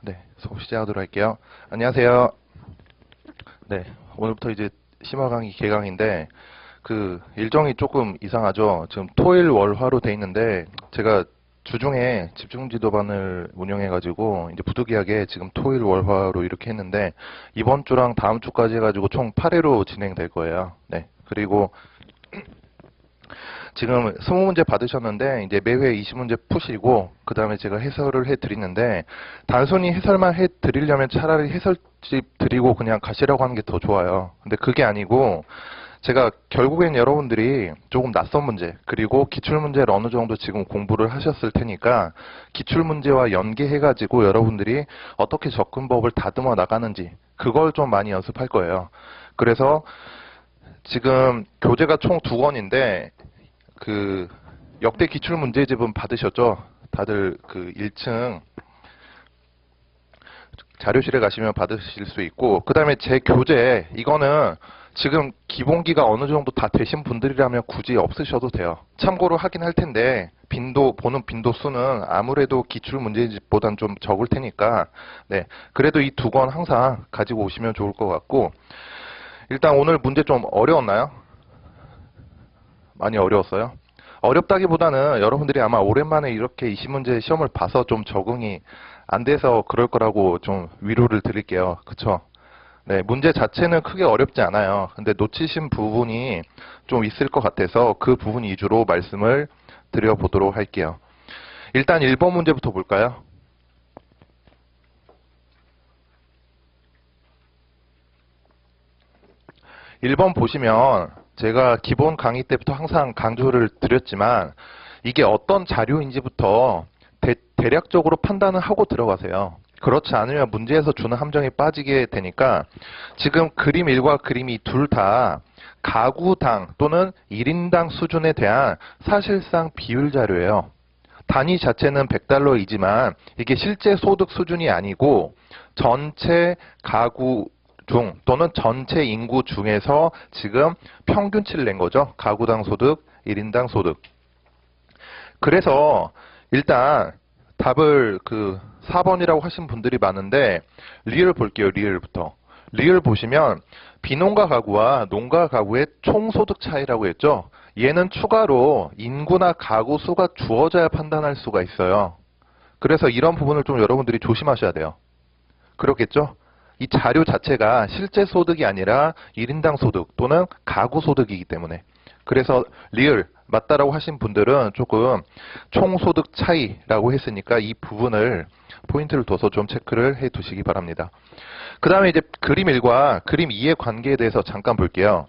네, 수업 시작하도록 할게요. 안녕하세요. 네, 오늘부터 이제 심화 강의 개강인데, 일정이 조금 이상하죠. 지금 토일 월화로 돼 있는데, 제가 주중에 집중지도반을 운영해가지고, 이제 부득이하게 지금 토일 월화로 이렇게 했는데, 이번 주랑 다음 주까지 해가지고 총 8회로 진행될 거예요. 네, 그리고 지금 20문제 받으셨는데 이제 매회 20문제 푸시고 그 다음에 제가 해설을 해드리는데 단순히 해설만 해드리려면 차라리 해설집 드리고 그냥 가시라고 하는 게 더 좋아요. 근데 그게 아니고 제가 결국엔 여러분들이 조금 낯선 문제 그리고 기출문제를 어느 정도 지금 공부를 하셨을 테니까 기출문제와 연계해가지고 여러분들이 어떻게 접근법을 다듬어 나가는지 그걸 좀 많이 연습할 거예요. 그래서 지금 교재가 총 2권인데 역대 기출 문제집은 받으셨죠? 다들 1층 자료실에 가시면 받으실 수 있고, 그 다음에 제 교재, 이거는 지금 기본기가 어느 정도 다 되신 분들이라면 굳이 없으셔도 돼요. 참고로 하긴 할 텐데, 보는 빈도 수는 아무래도 기출 문제집보단 좀 적을 테니까, 네. 그래도 이 2권 항상 가지고 오시면 좋을 것 같고, 일단 오늘 문제 좀 어려웠나요? 많이 어려웠어요? 어렵다기보다는 여러분들이 아마 오랜만에 이렇게 20문제 시험을 봐서 좀 적응이 안 돼서 그럴 거라고 좀 위로를 드릴게요. 그쵸? 네, 문제 자체는 크게 어렵지 않아요. 근데 놓치신 부분이 좀 있을 것 같아서 그 부분 위주로 말씀을 드려보도록 할게요. 일단 1번 문제부터 볼까요? 1번 보시면 제가 기본 강의 때부터 항상 강조를 드렸지만 이게 어떤 자료인지부터 대략적으로 판단을 하고 들어가세요. 그렇지 않으면 문제에서 주는 함정에 빠지게 되니까 지금 그림 1과 그림 2 둘 다 가구당 또는 1인당 수준에 대한 사실상 비율 자료예요. 단위 자체는 100달러이지만 이게 실제 소득 수준이 아니고 전체 가구 중 또는 전체 인구 중에서 지금 평균치를 낸 거죠. 가구당 소득, 1인당 소득. 그래서 일단 답을 4번이라고 하신 분들이 많은데 리을 볼게요. 리을부터. 리을 보시면 비농가 가구와 농가 가구의 총소득 차이라고 했죠. 얘는 추가로 인구나 가구 수가 주어져야 판단할 수가 있어요. 그래서 이런 부분을 좀 여러분들이 조심하셔야 돼요. 그렇겠죠? 이 자료 자체가 실제 소득이 아니라 1인당 소득 또는 가구 소득이기 때문에 그래서 리을 맞다라고 하신 분들은 조금 총소득 차이라고 했으니까 이 부분을 포인트를 둬서 좀 체크를 해 두시기 바랍니다. 그 다음에 이제 그림 1과 그림 2의 관계에 대해서 잠깐 볼게요.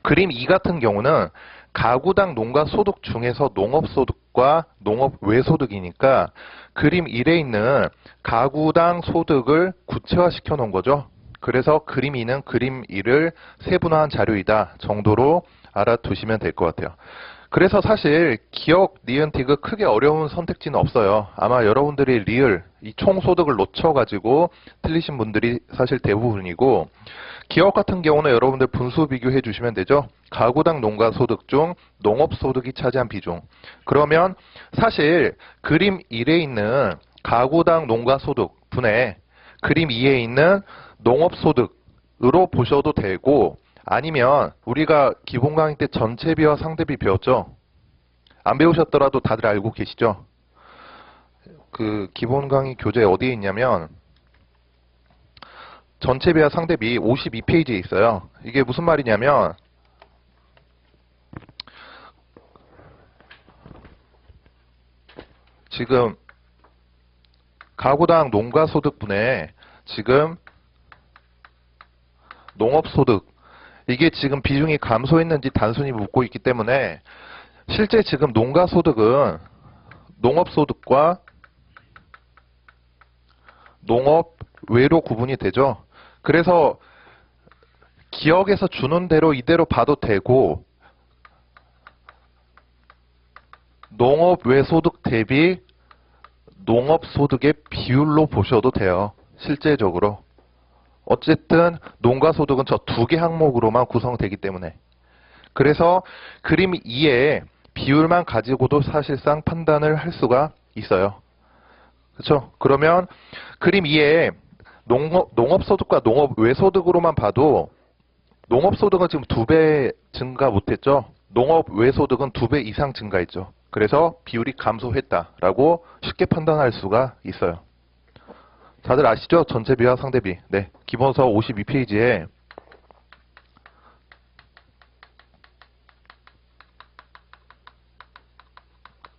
그림 2 같은 경우는 가구당 농가 소득 중에서 농업소득과 농업 외소득이니까 그림 1에 있는 가구당 소득을 구체화시켜 놓은 거죠. 그래서 그림 2는 그림 1을 세분화한 자료이다 정도로 알아두시면 될 것 같아요. 그래서 사실 기억, 니은티그 크게 어려운 선택지는 없어요. 아마 여러분들이 리을, 이 총소득을 놓쳐가지고 틀리신 분들이 사실 대부분이고 기억 같은 경우는 여러분들 분수 비교해 주시면 되죠. 가구당 농가 소득 중 농업 소득이 차지한 비중. 그러면 사실 그림 1에 있는 가구당 농가 소득 분의 그림 2에 있는 농업 소득으로 보셔도 되고 아니면 우리가 기본 강의 때 전체비와 상대비 배웠죠? 안 배우셨더라도 다들 알고 계시죠? 기본 강의 교재 어디에 있냐면 전체비와 상대비 52페이지에 있어요. 이게 무슨 말이냐면 지금 가구당 농가소득분에 지금 농업소득 이게 지금 비중이 감소했는지 단순히 묻고 있기 때문에 실제 지금 농가소득은 농업소득과 농업 외로 구분이 되죠. 그래서 기억에서 주는 대로 이대로 봐도 되고 농업 외소득 대비 농업소득의 비율로 보셔도 돼요. 실제적으로. 어쨌든 농가소득은 저 2개 항목으로만 구성되기 때문에 그래서 그림 2의 비율만 가지고도 사실상 판단을 할 수가 있어요. 그렇죠? 그러면 그림 2에 농업소득과 농업 외소득으로만 봐도 농업소득은 지금 2배 증가 못했죠? 농업 외소득은 2배 이상 증가했죠. 그래서 비율이 감소했다라고 쉽게 판단할 수가 있어요. 다들 아시죠? 전체비와 상대비. 네, 기본서 52페이지에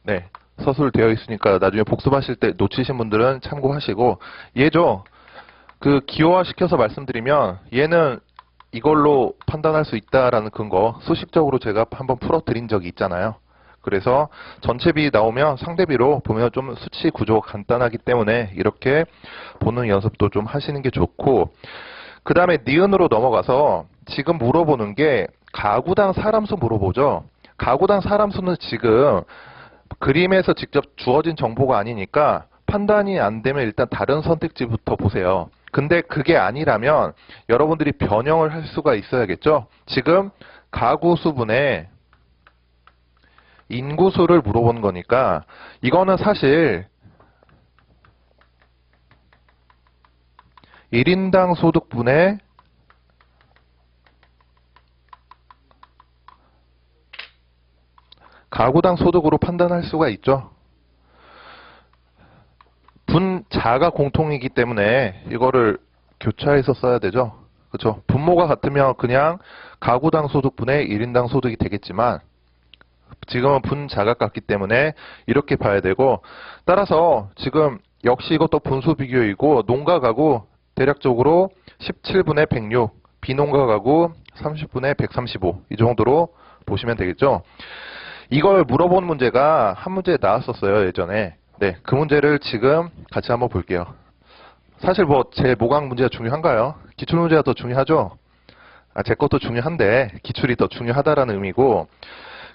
네, 서술되어 있으니까 나중에 복습하실 때 놓치신 분들은 참고하시고, 얘죠. 그 기호화시켜서 말씀드리면 얘는 이걸로 판단할 수 있다라는 근거 수식적으로 제가 한번 풀어드린 적이 있잖아요. 그래서 전체비 나오면 상대비로 보면 좀 수치 구조가 간단하기 때문에 이렇게 보는 연습도 좀 하시는 게 좋고, 그 다음에 니은으로 넘어가서 지금 물어보는 게 가구당 사람수 물어보죠. 가구당 사람수는 지금 그림에서 직접 주어진 정보가 아니니까 판단이 안 되면 일단 다른 선택지부터 보세요. 근데 그게 아니라면 여러분들이 변형을 할 수가 있어야겠죠. 지금 가구 수분에 인구수를 물어보는 거니까 이거는 사실 1인당 소득분의 가구당 소득으로 판단할 수가 있죠. 분자가 공통이기 때문에 이거를 교차해서 써야 되죠. 그렇죠? 분모가 같으면 그냥 가구당 소득분의 1인당 소득이 되겠지만 지금은 분자가 같기 때문에 이렇게 봐야 되고, 따라서 지금 역시 이것도 분수 비교이고 농가 가구 대략적으로 17분의 106, 비농가 가구 30분의 135 이 정도로 보시면 되겠죠. 이걸 물어본 문제가 한 문제 나왔었어요, 예전에. 네, 그 문제를 지금 같이 한번 볼게요. 사실 뭐 제 모강 문제가 중요한가요? 기출 문제가 더 중요하죠? 제 것도 중요한데 기출이 더 중요하다라는 의미고,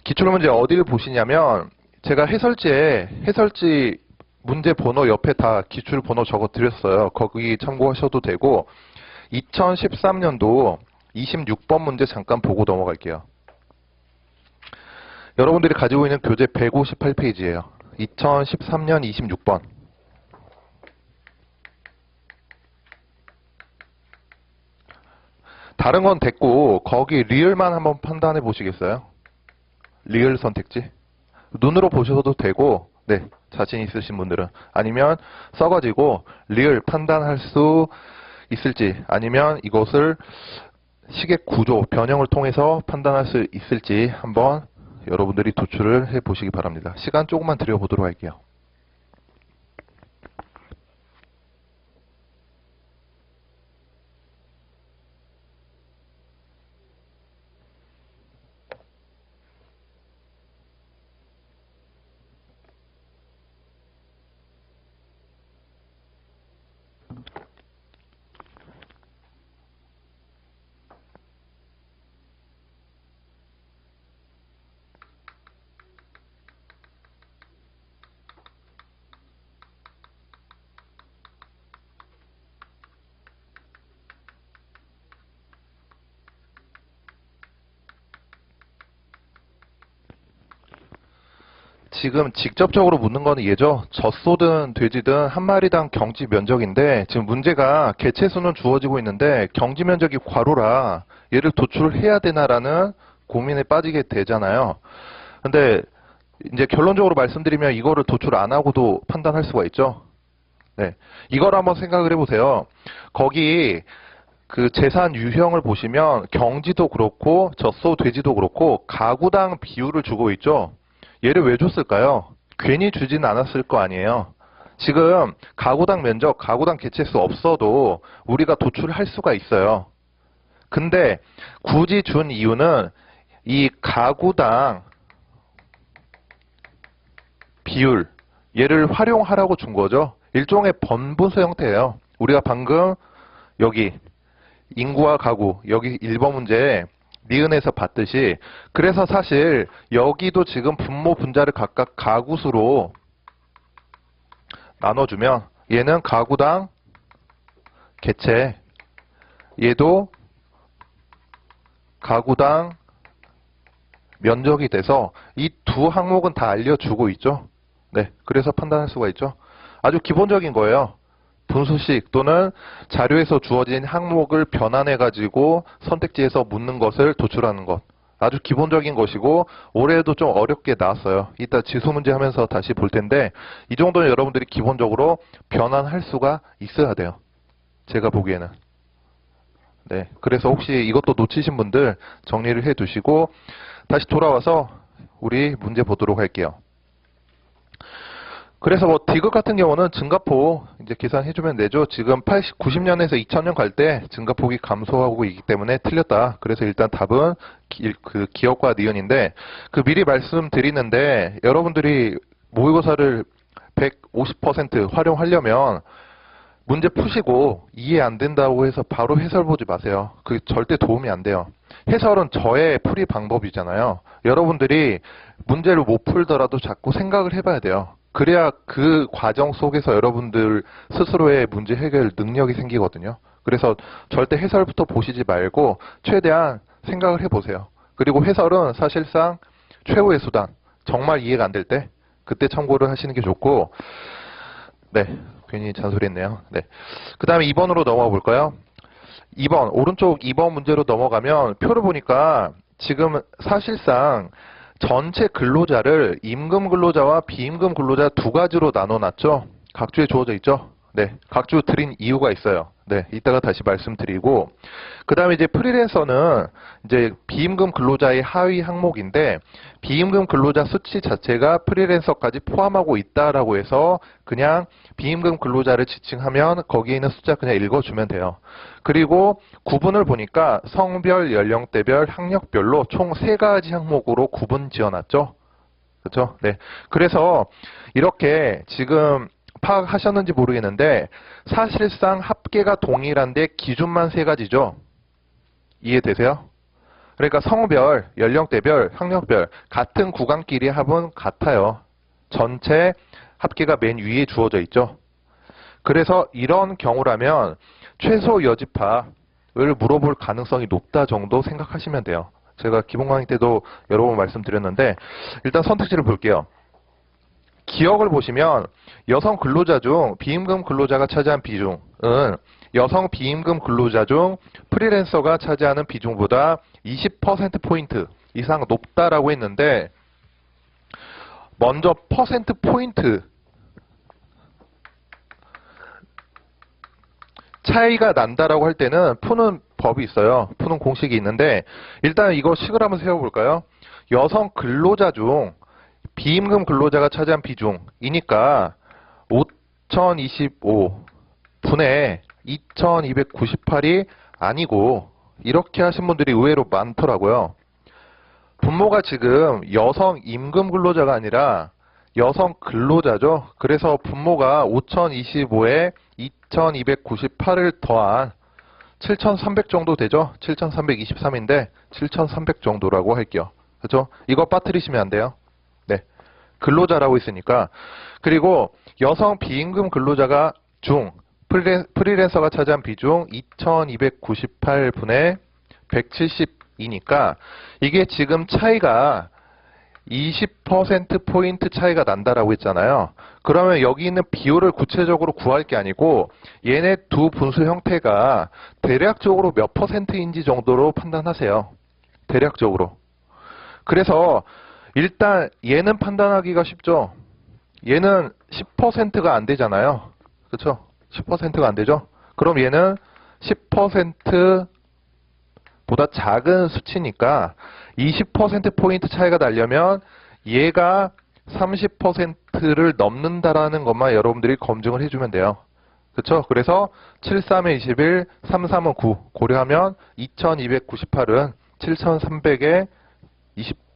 기출 문제 어디를 보시냐면 제가 해설지 문제 번호 옆에 다 기출 번호 적어 드렸어요. 거기 참고하셔도 되고, 2013년도 26번 문제 잠깐 보고 넘어갈게요. 여러분들이 가지고 있는 교재 158페이지예요. 2013년 26번. 다른 건 됐고 거기 리을만 한번 판단해 보시겠어요? 리을 선택지. 눈으로 보셔도 되고, 네, 자신 있으신 분들은. 아니면 써가지고 리을 판단할 수 있을지, 아니면 이것을 시계 구조, 변형을 통해서 판단할 수 있을지 한번 여러분들이 도출을 해 보시기 바랍니다. 시간 조금만 드려보도록 할게요. 지금 직접적으로 묻는 거는 얘죠. 젖소든 돼지든 한 마리당 경지 면적인데, 지금 문제가 개체수는 주어지고 있는데 경지 면적이 괄호라 얘를 도출해야 되나라는 고민에 빠지게 되잖아요. 근데 이제 결론적으로 말씀드리면 이거를 도출 안 하고도 판단할 수가 있죠. 네, 이걸 한번 생각을 해보세요. 거기 그 재산 유형을 보시면 경지도 그렇고 젖소 돼지도 그렇고 가구당 비율을 주고 있죠. 얘를 왜 줬을까요? 괜히 주진 않았을 거 아니에요. 지금 가구당 면적, 가구당 개체수 없어도 우리가 도출할 수가 있어요. 근데 굳이 준 이유는 이 가구당 비율, 얘를 활용하라고 준 거죠. 일종의 번분수 형태예요. 우리가 방금 여기 인구와 가구, 여기 1번 문제에 니은에서 봤듯이, 그래서 사실 여기도 지금 분모 분자를 각각 가구수로 나눠주면 얘는 가구당 개체, 얘도 가구당 면적이 돼서 이 두 항목은 다 알려주고 있죠. 네, 그래서 판단할 수가 있죠. 아주 기본적인 거예요. 분수식 또는 자료에서 주어진 항목을 변환해가지고 선택지에서 묻는 것을 도출하는 것. 아주 기본적인 것이고 올해도 좀 어렵게 나왔어요. 이따 지수 문제 하면서 다시 볼 텐데 이 정도는 여러분들이 기본적으로 변환할 수가 있어야 돼요. 제가 보기에는. 네, 그래서 혹시 이것도 놓치신 분들 정리를 해 두시고 다시 돌아와서 우리 문제 보도록 할게요. 그래서 뭐 디귿 같은 경우는 증가폭 이제 계산해주면 되죠. 지금 90년에서 2000년 갈 때 증가폭이 감소하고 있기 때문에 틀렸다. 그래서 일단 답은 그 기억과 니은인데 그 미리 말씀드리는데 여러분들이 모의고사를 150% 활용하려면 문제 푸시고 이해 안 된다고 해서 바로 해설 보지 마세요. 그게 절대 도움이 안 돼요. 해설은 저의 풀이 방법이잖아요. 여러분들이 문제를 못 풀더라도 자꾸 생각을 해봐야 돼요. 그래야 그 과정 속에서 여러분들 스스로의 문제 해결 능력이 생기거든요. 그래서 절대 해설부터 보시지 말고 최대한 생각을 해보세요. 그리고 해설은 사실상 최후의 수단. 정말 이해가 안 될 때 그때 참고를 하시는 게 좋고 네, 괜히 잔소리했네요. 네, 그 다음에 2번으로 넘어가 볼까요? 2번, 오른쪽 2번 문제로 넘어가면 표를 보니까 지금 사실상 전체 근로자를 임금 근로자와 비임금 근로자 두 가지로 나눠놨죠. 각주에 주어져 있죠. 네, 각주 드린 이유가 있어요. 네, 이따가 다시 말씀드리고 그 다음에 이제 프리랜서는 이제 비임금 근로자의 하위 항목인데 비임금 근로자 수치 자체가 프리랜서까지 포함하고 있다라고 해서 그냥 비임금 근로자를 지칭하면 거기에 있는 숫자 그냥 읽어주면 돼요. 그리고 구분을 보니까 성별, 연령대별, 학력별로 총 3가지 항목으로 구분 지어놨죠. 그렇죠? 네. 그래서 이렇게 지금 파악하셨는지 모르겠는데 사실상 합계가 동일한데 기준만 3가지죠. 이해되세요? 그러니까 성별, 연령대별, 학력별 같은 구간끼리 합은 같아요. 전체 합계가 맨 위에 주어져 있죠. 그래서 이런 경우라면 최소 여집합을 물어볼 가능성이 높다 정도 생각하시면 돼요. 제가 기본 강의 때도 여러 번 말씀드렸는데 일단 선택지를 볼게요. 기억을 보시면 여성 근로자 중 비임금 근로자가 차지한 비중은 여성 비임금 근로자 중 프리랜서가 차지하는 비중보다 20%포인트 이상 높다라고 했는데 먼저 퍼센트포인트 차이가 난다라고 할 때는 푸는 법이 있어요. 푸는 공식이 있는데 일단 이거 식을 한번 세워볼까요? 여성 근로자 중 비임금 근로자가 차지한 비중이니까 5025분의 2298이 아니고 이렇게 하신 분들이 의외로 많더라고요. 분모가 지금 여성 임금 근로자가 아니라 여성 근로자죠. 그래서 분모가 5025에 2298을 더한 7300 정도 되죠. 7323인데 7300 정도라고 할게요. 그렇죠? 이거 빠뜨리시면 안 돼요. 네, 근로자라고 있으니까. 그리고 여성 비임금 근로자가 중 프리랜서가 차지한 비중 2298분의 170이니까 이게 지금 차이가 20%포인트 차이가 난다라고 했잖아요. 그러면 여기 있는 비율을 구체적으로 구할 게 아니고 얘네 두 분수 형태가 대략적으로 몇 퍼센트인지 정도로 판단하세요. 대략적으로. 그래서 일단 얘는 판단하기가 쉽죠. 얘는 10%가 안 되잖아요. 그렇죠? 10%가 안 되죠? 그럼 얘는 10%보다 작은 수치니까 20%포인트 차이가 나려면 얘가 30%를 넘는다라는 것만 여러분들이 검증을 해주면 돼요. 그렇죠? 그래서 73에 21, 33은 9 고려하면 2298은 7300에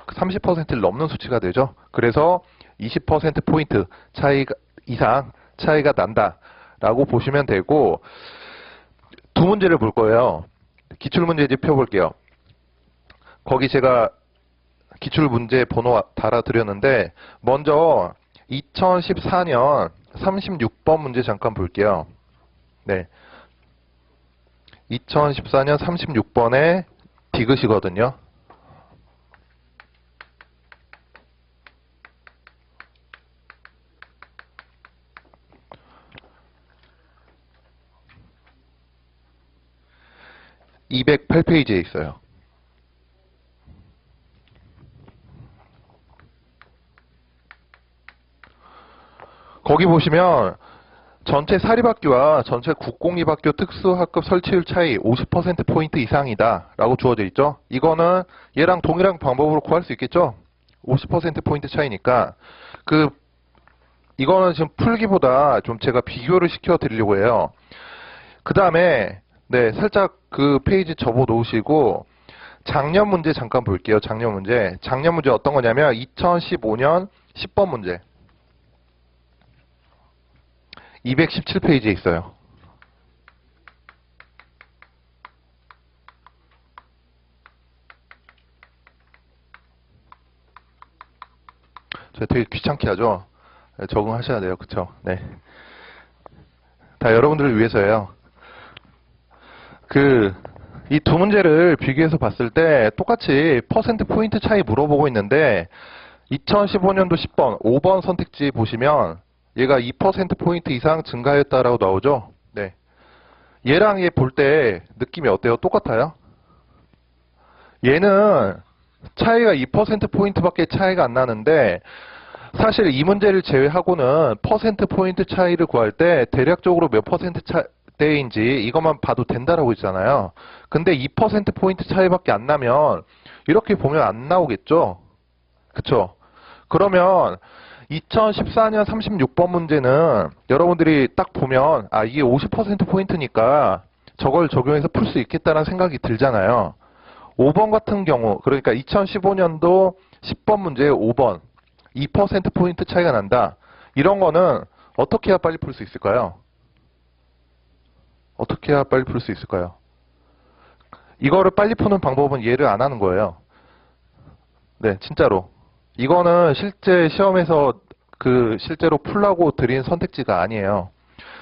30%를 넘는 수치가 되죠. 그래서 20%포인트 차이가 이상 차이가 난다라고 보시면 되고 두 문제를 볼 거예요. 기출문제집 펴볼게요. 거기 제가 기출문제 번호 달아드렸는데 먼저 2014년 36번 문제 잠깐 볼게요. 네, 2014년 36번에 디귿이거든요. 208페이지에 있어요. 거기 보시면 전체 사립학교와 전체 국공립학교 특수학급 설치율 차이 50%포인트 이상이다 라고 주어져 있죠. 이거는 얘랑 동일한 방법으로 구할 수 있겠죠. 50%포인트 차이니까 이거는 지금 풀기보다 좀 제가 비교를 시켜 드리려고 해요. 그 다음에 네, 살짝 그 페이지 접어 놓으시고 작년 문제 잠깐 볼게요. 작년 문제 어떤 거냐면 2015년 10번 문제 217페이지에 있어요. 제가 되게 귀찮게 하죠. 적응하셔야 돼요. 그쵸? 네. 다 여러분들을 위해서예요. 이 두 문제를 비교해서 봤을 때 똑같이 퍼센트 포인트 차이 물어보고 있는데 2015년도 10번, 5번 선택지 보시면 얘가 2%포인트 이상 증가했다라고 나오죠? 네. 얘랑 얘 볼 때 느낌이 어때요? 똑같아요? 얘는 차이가 2%포인트밖에 차이가 안 나는데 사실 이 문제를 제외하고는 퍼센트포인트 차이를 구할 때 대략적으로 몇 퍼센트 차이인지 이것만 봐도 된다라고 있잖아요. 근데 2%포인트 차이밖에 안 나면 이렇게 보면 안 나오겠죠? 그쵸? 그러면 2014년 36번 문제는 여러분들이 딱 보면 이게 50%포인트니까 저걸 적용해서 풀 수 있겠다는 생각이 들잖아요. 5번 같은 경우 그러니까 2015년도 10번 문제 5번 2%포인트 차이가 난다. 이런 거는 어떻게 해야 빨리 풀 수 있을까요? 어떻게 해야 빨리 풀 수 있을까요? 이거를 빨리 푸는 방법은 얘를 안 하는 거예요. 네, 진짜로. 이거는 실제 시험에서 실제로 풀라고 드린 선택지가 아니에요.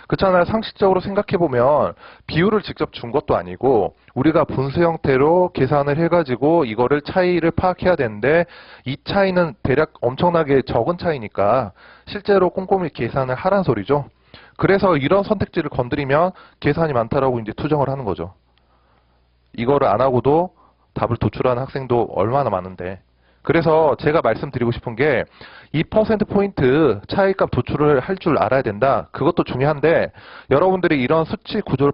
그렇잖아요. 상식적으로 생각해보면 비율을 직접 준 것도 아니고 우리가 분수 형태로 계산을 해가지고 이거를 차이를 파악해야 되는데 이 차이는 대략 엄청나게 적은 차이니까 실제로 꼼꼼히 계산을 하란 소리죠. 그래서 이런 선택지를 건드리면 계산이 많다라고 이제 투정을 하는 거죠. 이거를 안 하고도 답을 도출하는 학생도 얼마나 많은데. 그래서 제가 말씀드리고 싶은 게 2%포인트 차이값 도출을 할 줄 알아야 된다. 그것도 중요한데 여러분들이 이런 수치 구조를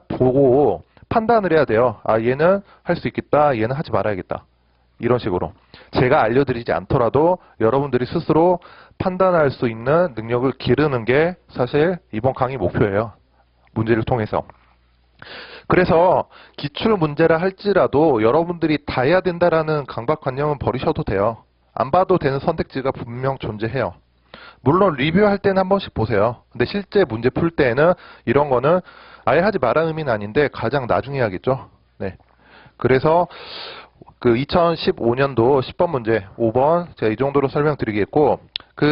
보고 판단을 해야 돼요. 얘는 할 수 있겠다. 얘는 하지 말아야겠다. 이런 식으로. 제가 알려드리지 않더라도 여러분들이 스스로 판단할 수 있는 능력을 기르는 게 사실 이번 강의 목표예요. 문제를 통해서. 그래서 기출 문제라 할지라도 여러분들이 다 해야 된다라는 강박관념은 버리셔도 돼요. 안 봐도 되는 선택지가 분명 존재해요. 물론 리뷰할 때는 한 번씩 보세요. 근데 실제 문제 풀 때는 이런 거는 아예 하지 말라는 의미는 아닌데 가장 나중에 해야겠죠. 네. 그래서 2015년도 10번 문제 5번 제가 이 정도로 설명드리겠고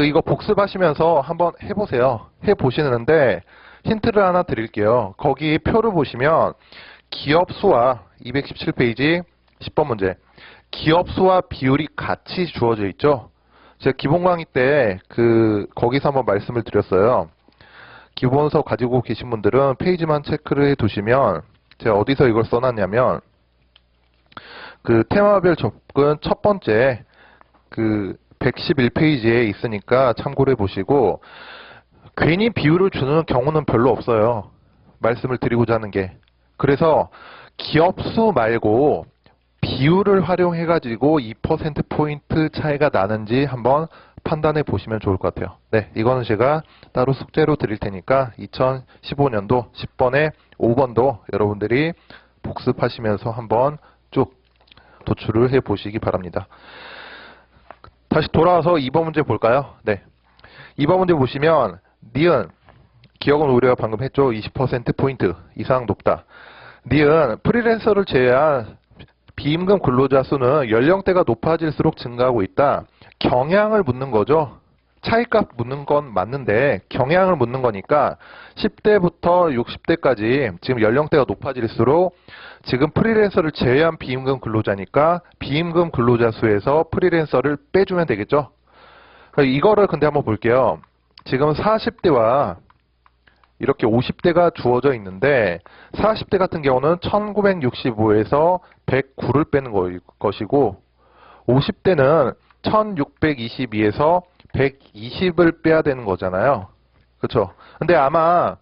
이거 복습하시면서 한번 해보세요. 해보시는데 힌트를 하나 드릴게요. 거기 표를 보시면 기업 수와 217페이지 10번 문제 기업 수와 비율이 같이 주어져 있죠. 제가 기본 강의 때 거기서 한번 말씀을 드렸어요. 기본서 가지고 계신 분들은 페이지만 체크를 해 두시면 제가 어디서 이걸 써놨냐면 테마별 접근 첫 번째 111페이지에 있으니까 참고를 해보시고 괜히 비율을 주는 경우는 별로 없어요. 말씀을 드리고자 하는 게. 그래서 기업 수 말고 비율을 활용해 가지고 2%포인트 차이가 나는지 한번 판단해 보시면 좋을 것 같아요. 네, 이거는 제가 따로 숙제로 드릴 테니까 2015년도 10번에 5번도 여러분들이 복습하시면서 한번 쭉 도출을 해 보시기 바랍니다. 다시 돌아와서 2번 문제 볼까요? 네. 2번 문제 보시면 니은, 기억은 우리가 방금 했죠. 20%포인트 이상 높다. 니은, 프리랜서를 제외한 비임금 근로자 수는 연령대가 높아질수록 증가하고 있다. 경향을 묻는 거죠. 차이값 묻는 건 맞는데 경향을 묻는 거니까 10대부터 60대까지 지금 연령대가 높아질수록 지금 프리랜서를 제외한 비임금 근로자니까 비임금 근로자 수에서 프리랜서를 빼주면 되겠죠. 이거를 근데 한번 볼게요. 지금 40대와 이렇게 50대가 주어져 있는데 40대 같은 경우는 1965에서 109를 빼는 것이고 50대는 1622에서 120을 빼야 되는 거잖아요. 그렇죠? 근데 아마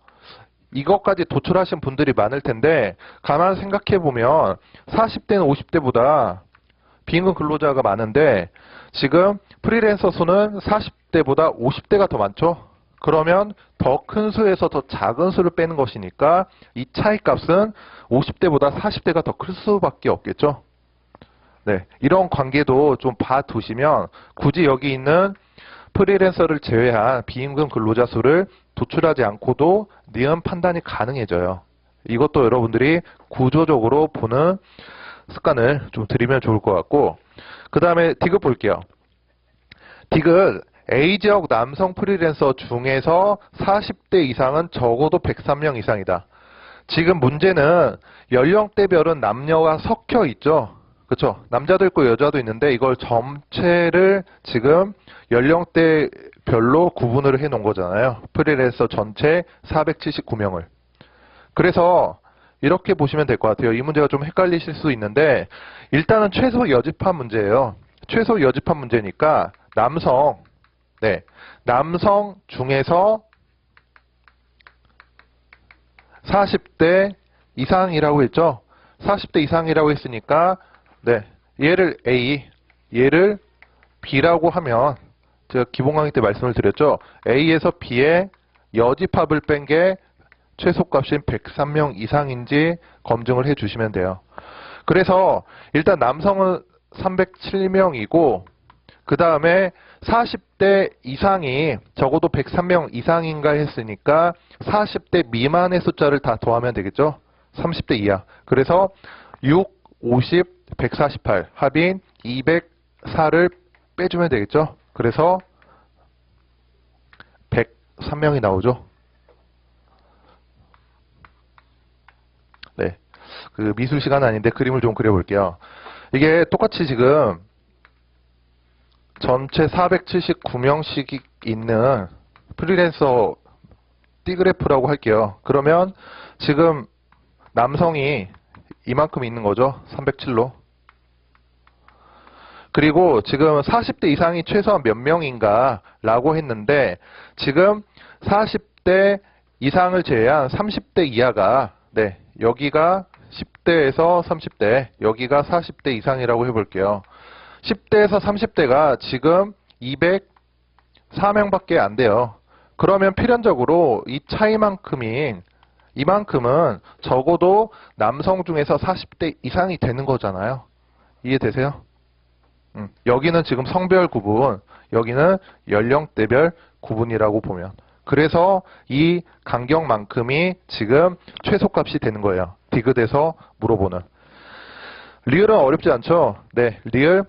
이것까지 도출하신 분들이 많을 텐데 가만 생각해 보면 40대는 50대보다 비임금 근로자가 많은데 지금 프리랜서 수는 40대보다 50대가 더 많죠? 그러면 더 큰 수에서 더 작은 수를 빼는 것이니까 이 차이 값은 50대보다 40대가 더 클 수밖에 없겠죠? 네, 이런 관계도 좀 봐두시면 굳이 여기 있는 프리랜서를 제외한 비임금 근로자 수를 도출하지 않고도 니은 판단이 가능해져요. 이것도 여러분들이 구조적으로 보는 습관을 좀 들이면 좋을 것 같고 그 다음에 디귿 볼게요. 디귿 A지역 남성 프리랜서 중에서 40대 이상은 적어도 103명 이상이다. 지금 문제는 연령대별은 남녀가 섞여 있죠. 그렇죠? 남자도 있고 여자도 있는데 이걸 전체를 지금 연령대별로 구분을 해 놓은 거잖아요. 프리랜서 전체 479명을. 그래서 이렇게 보시면 될 것 같아요. 이 문제가 좀 헷갈리실 수 있는데 일단은 최소 여집합 문제예요. 최소 여집합 문제니까 남성 중에서 40대 이상이라고 했죠. 40대 이상이라고 했으니까 얘를 A, 얘를 B라고 하면 제가 기본 강의 때 말씀을 드렸죠. A에서 B의 여집합을 뺀 게 최소값인 103명 이상인지 검증을 해주시면 돼요. 그래서 일단 남성은 307명이고 그 다음에 40대 이상이 적어도 103명 이상인가 했으니까 40대 미만의 숫자를 다 더하면 되겠죠. 30대 이하. 그래서 6, 50, 148 합인 204를 빼주면 되겠죠. 그래서 103명이 나오죠. 네, 그 미술 시간은 아닌데 그림을 좀 그려볼게요. 이게 똑같이 지금 전체 479명씩 있는 프리랜서 D그래프라고 할게요. 그러면 지금 남성이 이만큼 있는 거죠. 307로. 그리고 지금 40대 이상이 최소한 몇 명인가 라고 했는데 지금 40대 이상을 제외한 30대 이하가 여기가 10대에서 30대, 여기가 40대 이상이라고 해볼게요. 10대에서 30대가 지금 204명밖에 안 돼요. 그러면 필연적으로 이 차이만큼인 이만큼은 적어도 남성 중에서 40대 이상이 되는 거잖아요. 이해되세요? 여기는 지금 성별 구분, 여기는 연령대별 구분이라고 보면. 그래서 이 간격만큼이 지금 최소값이 되는 거예요. 디귿에서 물어보는. 리을은 어렵지 않죠? 네, 리을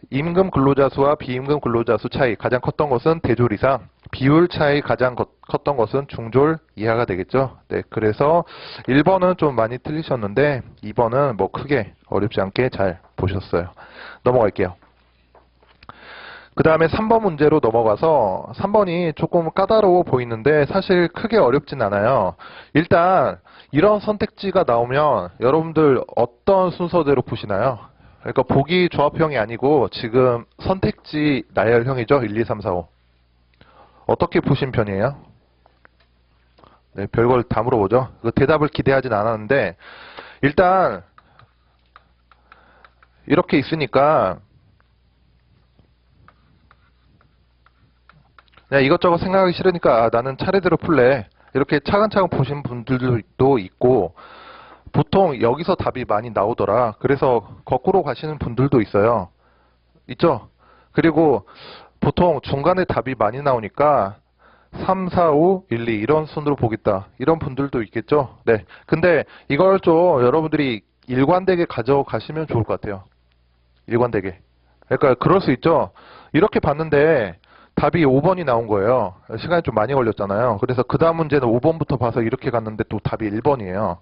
임금 근로자 수와 비임금 근로자 수 차이 가장 컸던 것은 대졸 이상, 비율 차이 가장 컸던 것은 중졸 이하가 되겠죠. 네, 그래서 1번은 좀 많이 틀리셨는데 2번은 뭐 크게 어렵지 않게 잘 보셨어요. 넘어갈게요. 그 다음에 3번 문제로 넘어가서 3번이 조금 까다로워 보이는데 사실 크게 어렵진 않아요. 일단 이런 선택지가 나오면 여러분들 어떤 순서대로 푸시나요? 그러니까 보기 조합형이 아니고 지금 선택지 나열형이죠. 1, 2, 3, 4, 5. 어떻게 푸신 편이에요? 네, 별걸 다 물어보죠. 그 대답을 기대하진 않았는데 일단 이렇게 있으니까 그냥 이것저것 생각하기 싫으니까 나는 차례대로 풀래. 이렇게 차근차근 보신 분들도 있고 보통 여기서 답이 많이 나오더라. 그래서 거꾸로 가시는 분들도 있어요. 있죠? 그리고 보통 중간에 답이 많이 나오니까 3, 4, 5, 1, 2 이런 순으로 보겠다. 이런 분들도 있겠죠? 네. 근데 이걸 좀 여러분들이 일관되게 가져가시면 좋을 것 같아요. 일관되게. 그러니까 그럴 수 있죠? 이렇게 봤는데 답이 5번이 나온 거예요. 시간이 좀 많이 걸렸잖아요. 그래서 그 다음 문제는 5번부터 봐서 이렇게 갔는데 또 답이 1번이에요.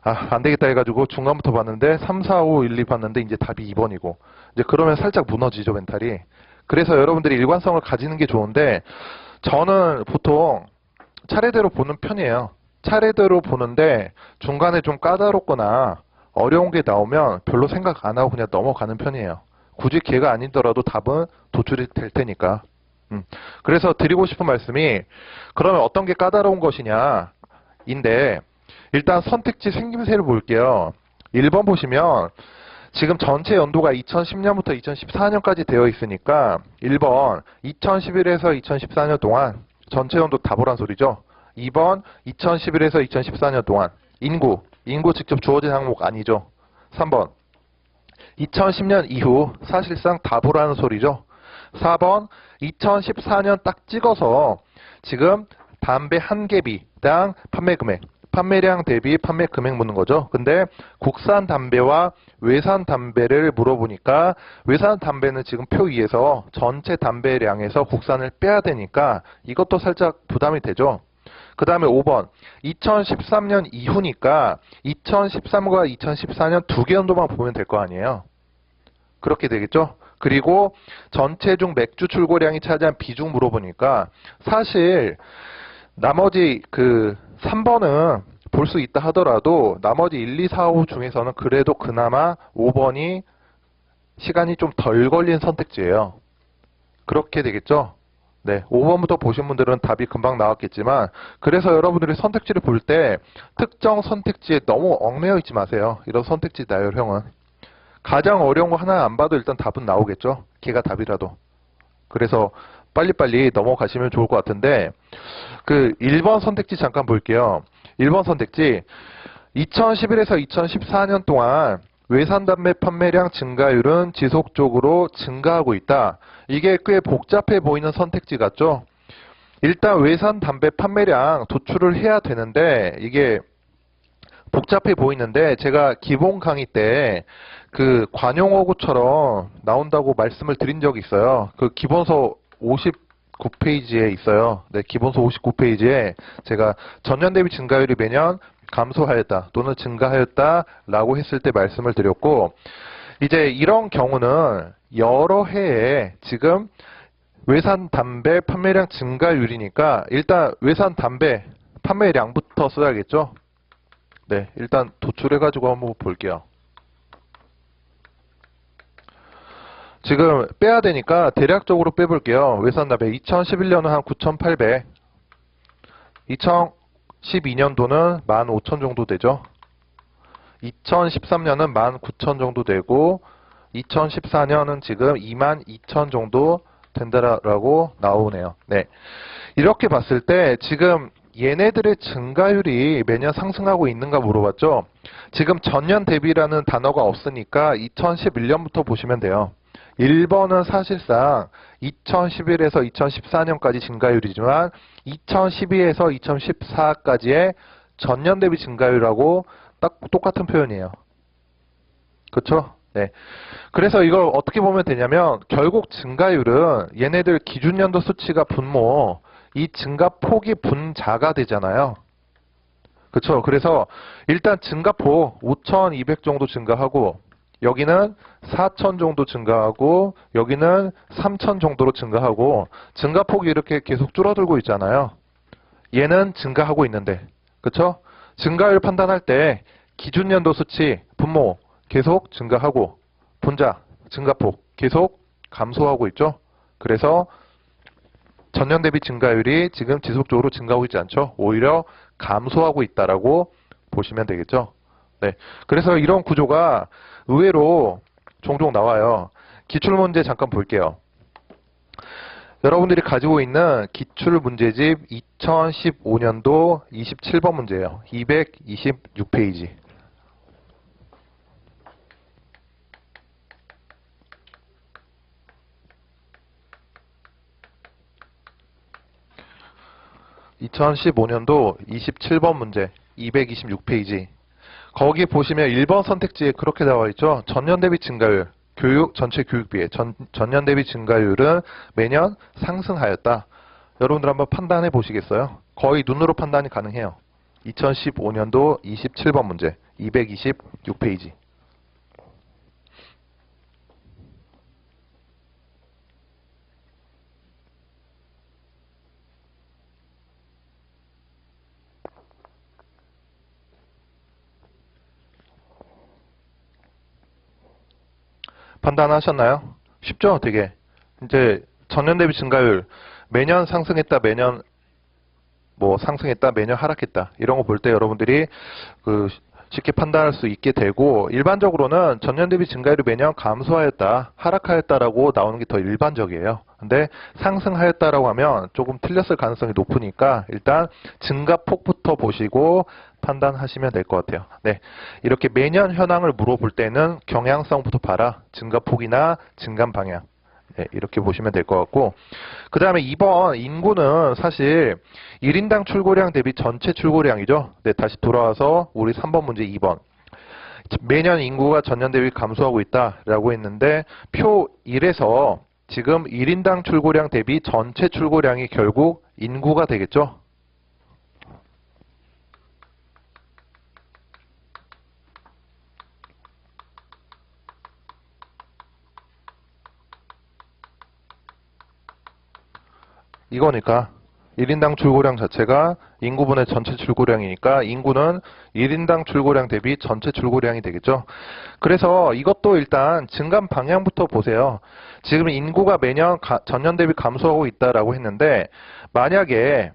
아, 안 되겠다 해가지고 중간부터 봤는데 3, 4, 5, 1, 2 봤는데 이제 답이 2번이고 이제 그러면 살짝 무너지죠, 멘탈이. 그래서 여러분들이 일관성을 가지는 게 좋은데 저는 보통 차례대로 보는 편이에요. 차례대로 보는데 중간에 좀 까다롭거나 어려운 게 나오면 별로 생각 안 하고 그냥 넘어가는 편이에요. 굳이 걔가 아니더라도 답은 도출이 될 테니까. 그래서 드리고 싶은 말씀이 그러면 어떤 게 까다로운 것이냐 인데 일단 선택지 생김새를 볼게요. 1번 보시면 지금 전체 연도가 2010년부터 2014년까지 되어 있으니까 1번 2011에서 2014년 동안 전체 연도 다 보란 소리죠. 2번 2011에서 2014년 동안 인구 직접 주어진 항목 아니죠. 3번 2010년 이후 사실상 다 보라는 소리죠. 4번 2014년 딱 찍어서 지금 담배 한 개비당 판매 금액 판매량 대비 판매 금액 묻는 거죠. 근데 국산 담배와 외산 담배를 물어보니까 외산 담배는 지금 표 2에서 전체 담배량에서 국산을 빼야 되니까 이것도 살짝 부담이 되죠. 그 다음에 5번 2013년 이후니까 2013과 2014년 두 개 연도만 보면 될 거 아니에요. 그렇게 되겠죠. 그리고 전체 중 맥주 출고량이 차지한 비중 물어보니까 사실 나머지 그 3번은 볼 수 있다 하더라도 나머지 1, 2, 4, 5 중에서는 그래도 그나마 5번이 시간이 좀 덜 걸린 선택지예요. 그렇게 되겠죠? 네, 5번부터 보신 분들은 답이 금방 나왔겠지만 그래서 여러분들이 선택지를 볼 때 특정 선택지에 너무 얽매여 있지 마세요. 이런 선택지 나열형은. 가장 어려운 거 하나 안 봐도 일단 답은 나오겠죠? 걔가 답이라도. 그래서 빨리빨리 넘어가시면 좋을 것 같은데 그 1번 선택지 잠깐 볼게요. 1번 선택지 2011에서 2014년 동안 외산 담배 판매량 증가율은 지속적으로 증가하고 있다. 이게 꽤 복잡해 보이는 선택지 같죠? 일단 외산 담배 판매량 도출을 해야 되는데 이게 복잡해 보이는데 제가 기본 강의 때 그 관용어구처럼 나온다고 말씀을 드린 적이 있어요. 그 기본서 59페이지에 있어요. 네, 기본서 59페이지에 제가 전년 대비 증가율이 매년 감소하였다 또는 증가하였다 라고 했을 때 말씀을 드렸고 이제 이런 경우는 여러 해에 지금 외산 담배 판매량 증가율이니까 일단 외산 담배 판매량부터 써야겠죠. 네, 일단 도출해가지고 한번 볼게요. 지금 빼야 되니까 대략적으로 빼볼게요. 외산 담배 2011년은 한 9,800, 2012년도는 15,000 정도 되죠. 2013년은 19,000 정도 되고 2014년은 지금 22,000 정도 된다라고 나오네요. 네, 이렇게 봤을 때 지금 얘네들의 증가율이 매년 상승하고 있는가 물어봤죠. 지금 전년 대비라는 단어가 없으니까 2011년부터 보시면 돼요. 1번은 사실상 2011에서 2014년까지 증가율이지만 2012에서 2014까지의 전년 대비 증가율하고 딱 똑같은 표현이에요. 그렇죠? 네. 그래서 이걸 어떻게 보면 되냐면 결국 증가율은 얘네들 기준연도 수치가 분모 이 증가폭이 분자가 되잖아요. 그렇죠? 그래서 일단 증가폭 5,200 정도 증가하고 여기는 4,000 정도 증가하고 여기는 3,000 정도로 증가하고 증가폭이 이렇게 계속 줄어들고 있잖아요. 얘는 증가하고 있는데 그렇죠? 증가율 판단할 때 기준연도 수치 분모 계속 증가하고 분자 증가폭 계속 감소하고 있죠. 그래서 전년 대비 증가율이 지금 지속적으로 증가하고 있지 않죠. 오히려 감소하고 있다라고 보시면 되겠죠. 네, 그래서 이런 구조가 의외로 종종 나와요. 기출문제 잠깐 볼게요. 여러분들이 가지고 있는 기출문제집 2015년도 27번 문제예요. 226페이지. (2015년도) 27번 문제 226페이지. 거기 보시면 1번 선택지에 그렇게 나와 있죠. 전년 대비 증가율, 교육 전체 교육비의 전년 대비 증가율은 매년 상승하였다. 여러분들 한번 판단해 보시겠어요? 거의 눈으로 판단이 가능해요. 2015년도 27번 문제 226페이지. 판단하셨나요? 쉽죠? 되게. 이제 전년 대비 증가율 매년 상승했다, 매년 뭐 상승했다, 매년 하락했다 이런 거 볼 때 여러분들이 그 쉽게 판단할 수 있게 되고, 일반적으로는 전년 대비 증가율이 매년 감소하였다, 하락하였다라고 나오는 게 더 일반적이에요. 근데 상승하였다라고 하면 조금 틀렸을 가능성이 높으니까 일단 증가폭부터 보시고 판단하시면 될 것 같아요. 네, 이렇게 매년 현황을 물어볼 때는 경향성부터 봐라. 증가폭이나 증감 방향. 네, 이렇게 보시면 될 것 같고, 그 다음에 2번 인구는 사실 1인당 출고량 대비 전체 출고량이죠. 네, 다시 돌아와서 우리 3번 문제 2번. 매년 인구가 전년 대비 감소하고 있다라고 했는데 표 1에서 지금 1인당 출고량 대비 전체 출고량이 결국 인구가 되겠죠. 이거니까 1인당 출고량 자체가 인구분의 전체 출고량이니까 인구는 1인당 출고량 대비 전체 출고량이 되겠죠. 그래서 이것도 일단 증감 방향부터 보세요. 지금 인구가 매년 전년 대비 감소하고 있다라고 했는데, 만약에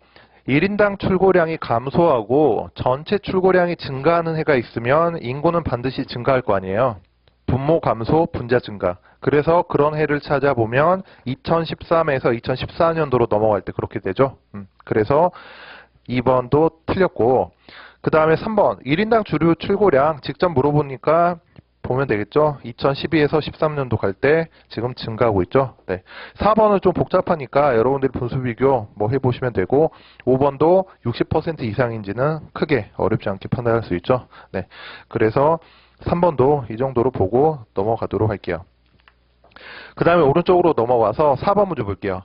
1인당 출고량이 감소하고 전체 출고량이 증가하는 해가 있으면 인구는 반드시 증가할 거 아니에요. 분모 감소, 분자 증가. 그래서 그런 해를 찾아보면 2013에서 2014년도로 넘어갈 때 그렇게 되죠. 그래서 2번도 틀렸고, 그 다음에 3번 1인당 주류 출고량 직접 물어보니까 보면 되겠죠. 2012에서 13년도 갈 때 지금 증가하고 있죠. 네. 4번은 좀 복잡하니까 여러분들이 분수 비교 뭐 해보시면 되고, 5번도 60% 이상인지는 크게 어렵지 않게 판단할 수 있죠. 네. 그래서 3번도 이 정도로 보고 넘어가도록 할게요. 그 다음에 오른쪽으로 넘어와서 4번 문제 볼게요.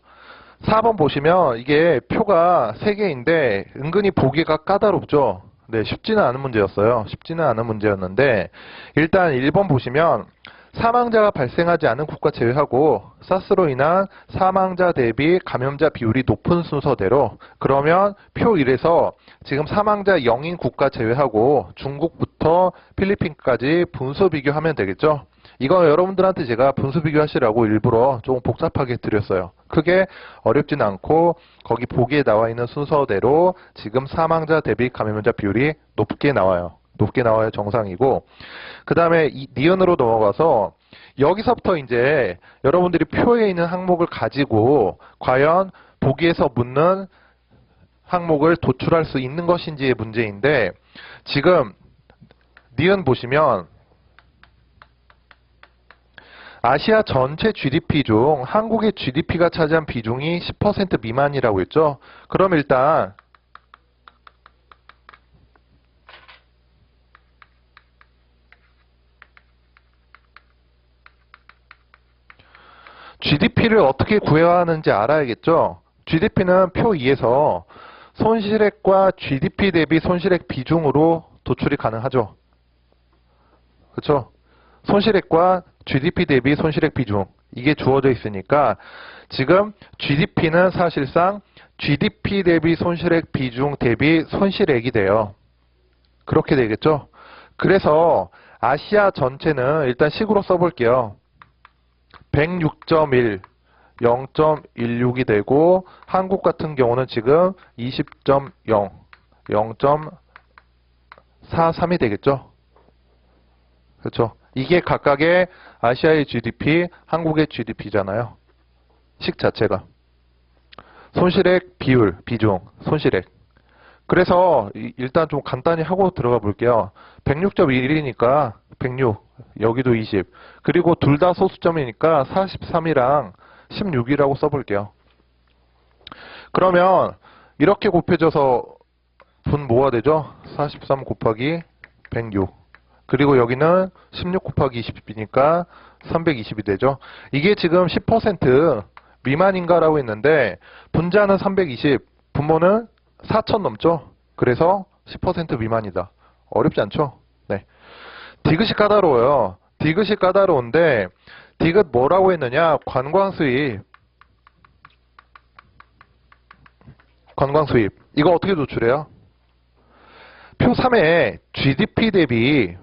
4번 보시면 이게 표가 3개인데 은근히 보기가 까다롭죠. 네, 쉽지는 않은 문제였어요. 쉽지는 않은 문제였는데, 일단 1번 보시면 사망자가 발생하지 않은 국가 제외하고 사스로 인한 사망자 대비 감염자 비율이 높은 순서대로, 그러면 표 1에서 지금 사망자 0인 국가 제외하고 중국부터 필리핀까지 분수 비교하면 되겠죠. 이거 여러분들한테 제가 분수 비교하시라고 일부러 조금 복잡하게 드렸어요. 크게 어렵진 않고 거기 보기에 나와 있는 순서대로 지금 사망자 대비 감염자 비율이 높게 나와요. 높게 나와야 정상이고, 그 다음에 니은으로 넘어가서 여기서부터 이제 여러분들이 표에 있는 항목을 가지고 과연 보기에서 묻는 항목을 도출할 수 있는 것인지의 문제인데, 지금 니은 보시면 아시아 전체 GDP 중 한국의 GDP가 차지한 비중이 10% 미만이라고 했죠. 그럼 일단 GDP를 어떻게 구해야 하는지 알아야겠죠. GDP는 표 2에서 손실액과 GDP 대비 손실액 비중으로 도출이 가능하죠. 그렇죠? 손실액과 GDP 대비 손실액 비중, 이게 주어져 있으니까 지금 GDP는 사실상 GDP 대비 손실액 비중 대비 손실액이 돼요. 그렇게 되겠죠? 그래서 아시아 전체는 일단 식으로 써볼게요. 106.1, 0.16이 되고, 한국 같은 경우는 지금 20.0, 0.43이 되겠죠? 그렇죠? 이게 각각의 아시아의 GDP, 한국의 GDP잖아요. 식 자체가. 손실액 비율, 비중, 손실액. 그래서 일단 좀 간단히 하고 들어가 볼게요. 106.1이니까 106, 여기도 20. 그리고 둘 다 소수점이니까 43이랑 16이라고 써볼게요. 그러면 이렇게 곱해져서 분 뭐가 되죠? 43 곱하기 106. 그리고 여기는 16 곱하기 20이니까 320이 되죠. 이게 지금 10% 미만인가라고 했는데 분자는 320, 분모는 4,000 넘죠. 그래서 10% 미만이다. 어렵지 않죠? 네. 디귿이 까다로워요. 디귿이 까다로운데 디귿 뭐라고 했느냐? 관광수입. 관광수입. 이거 어떻게 도출해요? 표 3에 GDP 대비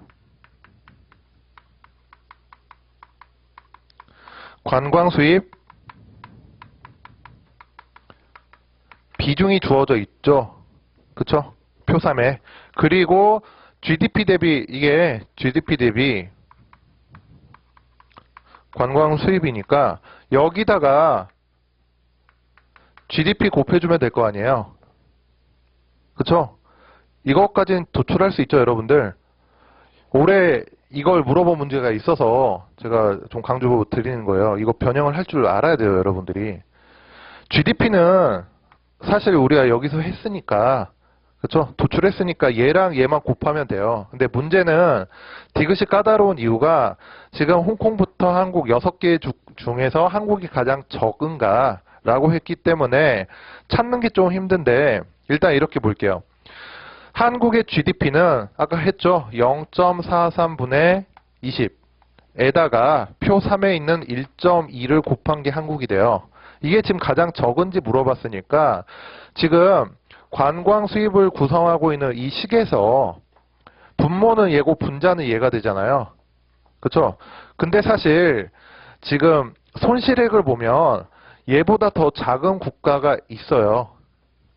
관광 수입 비중이 주어져 있죠. 그쵸? 표 3에. 그리고 GDP 대비, 이게 GDP 대비 관광 수입이니까 여기다가 GDP 곱해주면 될 거 아니에요. 그쵸? 이것까지는 도출할 수 있죠, 여러분들. 올해 이걸 물어본 문제가 있어서 제가 좀 강조 드리는 거예요. 이거 변형을 할 줄 알아야 돼요, 여러분들이. GDP는 사실 우리가 여기서 했으니까, 그쵸? 도출했으니까 얘랑 얘만 곱하면 돼요. 근데 문제는 디귿이 까다로운 이유가 지금 홍콩부터 한국 6개 중에서 한국이 가장 적은가 라고 했기 때문에 찾는 게 좀 힘든데 일단 이렇게 볼게요. 한국의 GDP는 아까 했죠. 0.43분의 20에다가 표 3에 있는 1.2를 곱한 게 한국이 돼요. 이게 지금 가장 적은지 물어봤으니까 지금 관광 수입을 구성하고 있는 이 식에서 분모는 얘고 분자는 얘가 되잖아요. 그쵸? 근데 사실 지금 손실액을 보면 얘보다 더 작은 국가가 있어요.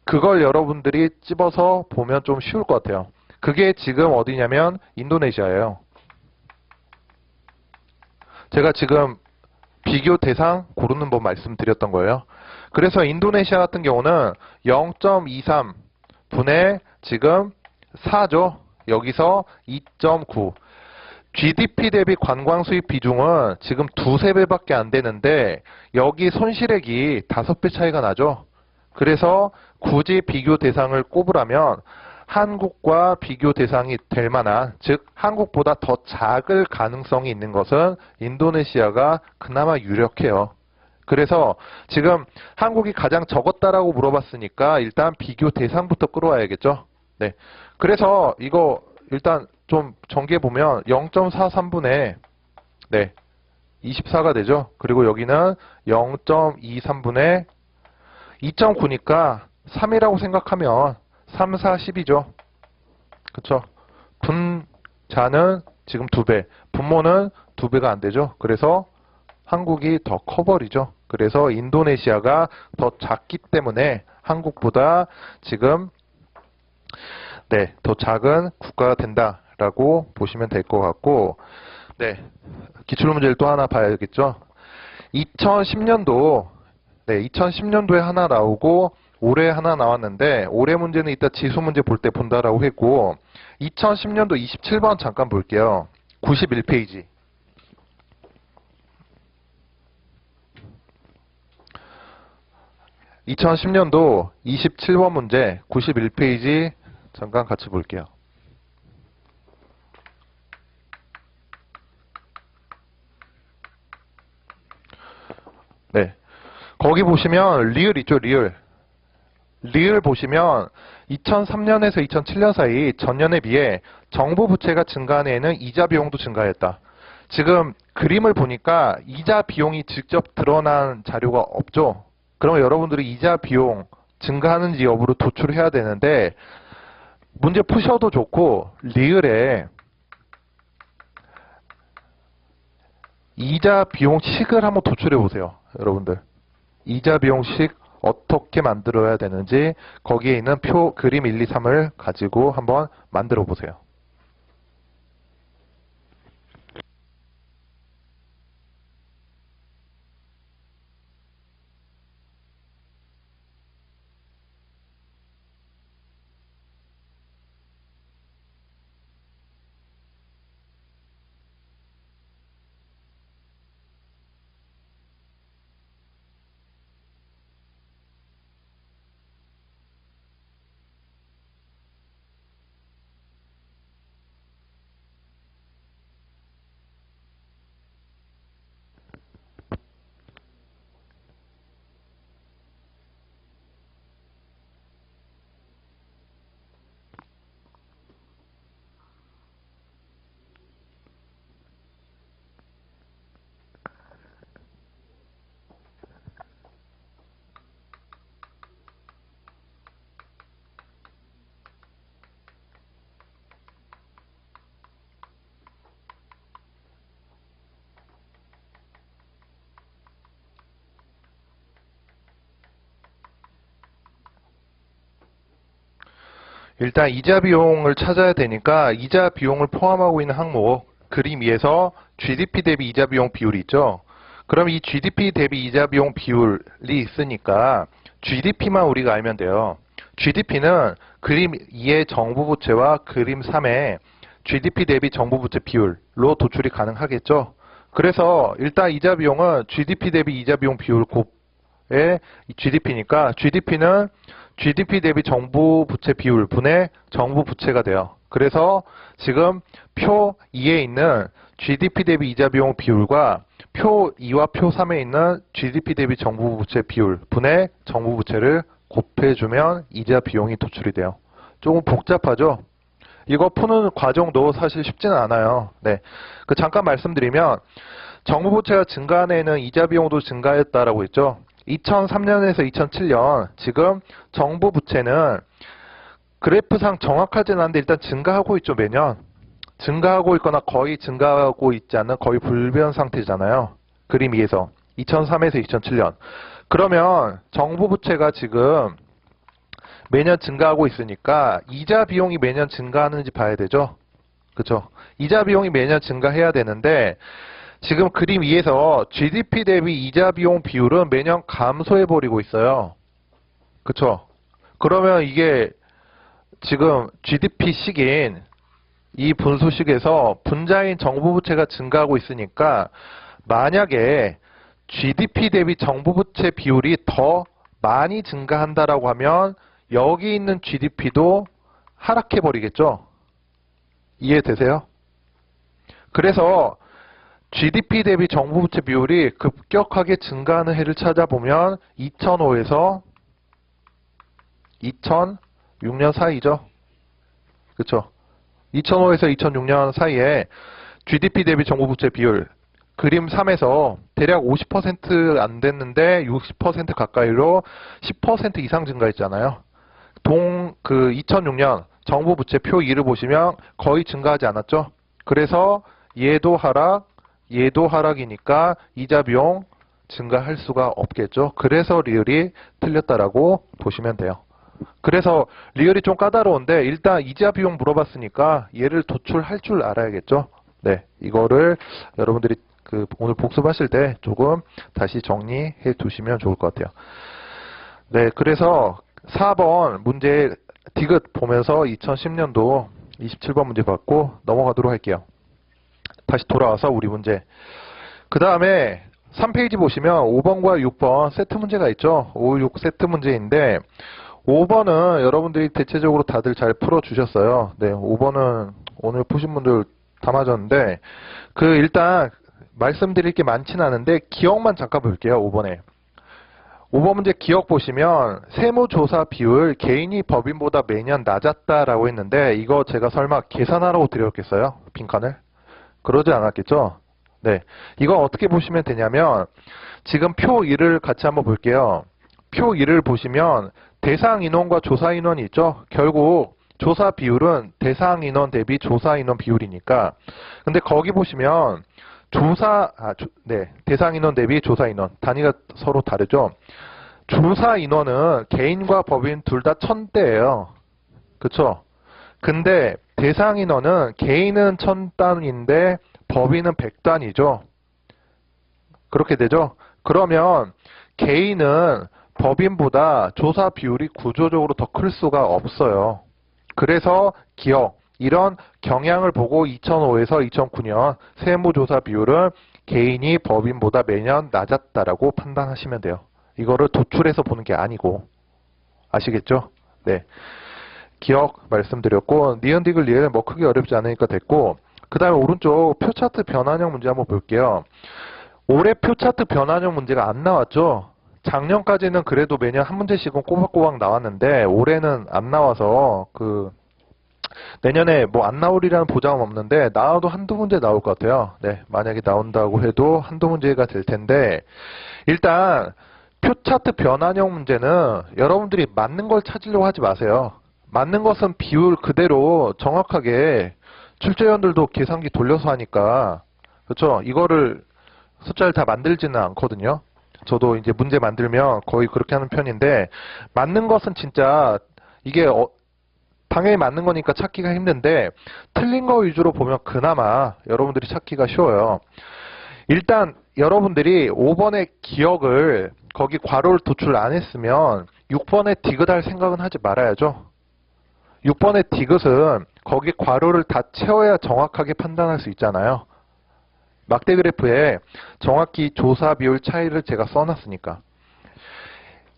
그걸 여러분들이 집어서 보면 좀 쉬울 것 같아요. 그게 지금 어디냐면 인도네시아예요. 제가 지금 비교 대상 고르는 법 말씀드렸던 거예요. 그래서 인도네시아 같은 경우는 0.23분의 지금 4죠. 여기서 2.9. GDP 대비 관광 수입 비중은 지금 두세 배밖에 안 되는데 여기 손실액이 5배 차이가 나죠. 그래서 굳이 비교 대상을 꼽으라면 한국과 비교 대상이 될 만한, 즉 한국보다 더 작을 가능성이 있는 것은 인도네시아가 그나마 유력해요. 그래서 지금 한국이 가장 적었다라고 물어봤으니까 일단 비교 대상부터 끌어와야겠죠. 네. 그래서 이거 일단 좀 전개해 보면 0.43분의 네. 24가 되죠. 그리고 여기는 0.23분의 2.9니까 3이라고 생각하면 3, 4, 10이죠. 그쵸? 분자는 지금 2배, 분모는 2배가 안 되죠. 그래서 한국이 더 커버리죠. 그래서 인도네시아가 더 작기 때문에 한국보다 지금 네, 더 작은 국가가 된다라고 보시면 될 것 같고, 네, 기출문제를 또 하나 봐야겠죠. 2010년도, 네, 2010년도에 하나 나오고 올해 하나 나왔는데 올해 문제는 이따 지수 문제 볼 때 본다라고 했고 2010년도 27번 잠깐 볼게요. 91페이지. 2010년도 27번 문제 91페이지 잠깐 같이 볼게요. 네. 거기 보시면 리을 있죠, 리을. 리을 보시면 2003년에서 2007년 사이 전년에 비해 정부 부채가 증가한 해에는 이자 비용도 증가했다. 지금 그림을 보니까 이자 비용이 직접 드러난 자료가 없죠. 그러면 여러분들이 이자 비용 증가하는지 여부를 도출해야 되는데 문제 푸셔도 좋고 리을에 이자 비용식을 한번 도출해 보세요. 여러분들. 이자 비용식 어떻게 만들어야 되는지 거기에 있는 표 그림 1, 2, 3을 가지고 한번 만들어 보세요. 일단 이자 비용을 찾아야 되니까 이자 비용을 포함하고 있는 항목 그림 위에서 GDP 대비 이자 비용 비율이 있죠. 그럼 이 GDP 대비 이자 비용 비율이 있으니까 GDP만 우리가 알면 돼요. GDP는 그림 2의 정부 부채와 그림 3의 GDP 대비 정부 부채 비율로 도출이 가능하겠죠. 그래서 일단 이자 비용은 GDP 대비 이자 비용 비율 곱의 GDP니까 GDP는 GDP 대비 정부 부채 비율 분의 정부 부채가 돼요. 그래서 지금 표 2에 있는 GDP 대비 이자 비용 비율과 표 2와 표 3에 있는 GDP 대비 정부 부채 비율 분의 정부 부채를 곱해주면 이자 비용이 도출이 돼요. 조금 복잡하죠? 이거 푸는 과정도 사실 쉽지는 않아요. 네. 잠깐 말씀드리면 정부 부채가 증가한 해에는 이자 비용도 증가했다라고 했죠. 2003년에서 2007년 지금 정부 부채는 그래프상 정확하진 않은데 일단 증가하고 있죠. 매년. 증가하고 있거나 거의 증가하고 있지 않는 거의 불변 상태잖아요. 그림 위에서 2003에서 2007년. 그러면 정부 부채가 지금 매년 증가하고 있으니까 이자 비용이 매년 증가하는지 봐야 되죠. 그렇죠? 이자 비용이 매년 증가해야 되는데 지금 그림 위에서 GDP 대비 이자 비용 비율은 매년 감소해 버리고 있어요. 그렇죠? 그러면 이게 지금 GDP식인 이 분수식에서 분자인 정부 부채가 증가하고 있으니까 만약에 GDP 대비 정부 부채 비율이 더 많이 증가한다라고 하면 여기 있는 GDP도 하락해 버리겠죠. 이해되세요? 그래서 GDP 대비 정부 부채 비율이 급격하게 증가하는 해를 찾아보면 2005에서 2006년 사이죠. 그렇죠? 2005에서 2006년 사이에 GDP 대비 정부 부채 비율 그림 3에서 대략 50% 안 됐는데 60% 가까이로 10% 이상 증가했잖아요. 2006년 정부 부채 표 2를 보시면 거의 증가하지 않았죠. 그래서 얘도 하락, 얘도 하락이니까 이자 비용 증가할 수가 없겠죠. 그래서 리을이 틀렸다라고 보시면 돼요. 그래서 리을이 좀 까다로운데 일단 이자 비용 물어봤으니까 얘를 도출할 줄 알아야겠죠. 네, 이거를 여러분들이 오늘 복습하실 때 조금 다시 정리해 두시면 좋을 것 같아요. 네, 그래서 4번 문제 디귿 보면서 2010년도 27번 문제 받고 넘어가도록 할게요. 다시 돌아와서 우리 문제. 그 다음에 3페이지 보시면 5번과 6번 세트 문제가 있죠. 5, 6 세트 문제인데 5번은 여러분들이 대체적으로 다들 잘 풀어주셨어요. 네, 5번은 오늘 푸신 분들 다 맞았는데 일단 말씀드릴 게 많지는 않은데 기억만 잠깐 볼게요. 5번에. 5번 문제 기억 보시면 세무조사 비율 개인이 법인보다 매년 낮았다라고 했는데 이거 제가 설마 계산하라고 드렸겠어요? 빈칸을? 그러지 않았겠죠? 네, 이거 어떻게 보시면 되냐면 지금 표 1을 같이 한번 볼게요. 표 1을 보시면 대상 인원과 조사 인원이 있죠? 결국 조사 비율은 대상 인원 대비 조사 인원 비율이니까 근데 거기 보시면 대상 인원 대비 조사 인원 단위가 서로 다르죠? 조사 인원은 개인과 법인 둘 다 1000대예요. 그쵸? 근데 대상 인원은 개인은 1000단위인데 법인은 100단위죠. 그렇게 되죠? 그러면 개인은 법인보다 조사 비율이 구조적으로 더 클 수가 없어요. 그래서 기억, 이런 경향을 보고 2005에서 2009년 세무조사 비율은 개인이 법인보다 매년 낮았다라고 판단하시면 돼요. 이거를 도출해서 보는 게 아니고. 아시겠죠? 네. 기억 말씀드렸고 니은 디귿 리을 뭐 크게 어렵지 않으니까 됐고 그 다음에 오른쪽 표 차트 변환형 문제 한번 볼게요. 올해 표 차트 변환형 문제가 안 나왔죠? 작년까지는 그래도 매년 한 문제씩은 꼬박꼬박 나왔는데 올해는 안 나와서 내년에 뭐 안 나오리라는 보장은 없는데 나와도 한두 문제 나올 것 같아요. 네, 만약에 나온다고 해도 한두 문제가 될 텐데 일단 표 차트 변환형 문제는 여러분들이 맞는 걸 찾으려고 하지 마세요. 맞는 것은 비율 그대로 정확하게 출제위원들도 계산기 돌려서 하니까 그렇죠? 이거를 숫자를 다 만들지는 않거든요. 저도 이제 문제 만들면 거의 그렇게 하는 편인데 맞는 것은 진짜 이게 당연히 맞는 거니까 찾기가 힘든데 틀린 거 위주로 보면 그나마 여러분들이 찾기가 쉬워요. 일단 여러분들이 5번의 기억을 거기 괄호를 도출 안 했으면 6번의 디귿 할 생각은 하지 말아야죠. 6번의 디귿은 거기 괄호를 다 채워야 정확하게 판단할 수 있잖아요. 막대 그래프에 정확히 조사 비율 차이를 제가 써놨으니까.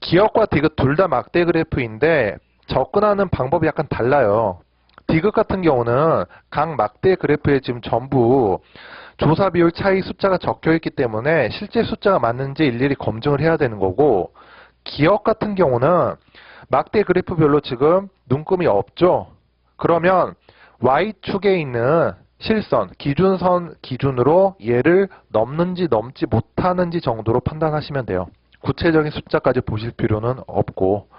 기억과 디귿 둘 다 막대 그래프인데 접근하는 방법이 약간 달라요. 디귿 같은 경우는 각 막대 그래프에 지금 전부 조사 비율 차이 숫자가 적혀 있기 때문에 실제 숫자가 맞는지 일일이 검증을 해야 되는 거고, 기억 같은 경우는 막대 그래프별로 지금 눈금이 없죠. 그러면 Y축에 있는 실선, 기준선 기준으로 얘를 넘는지 넘지 못하는지 정도로 판단하시면 돼요. 구체적인 숫자까지 보실 필요는 없고.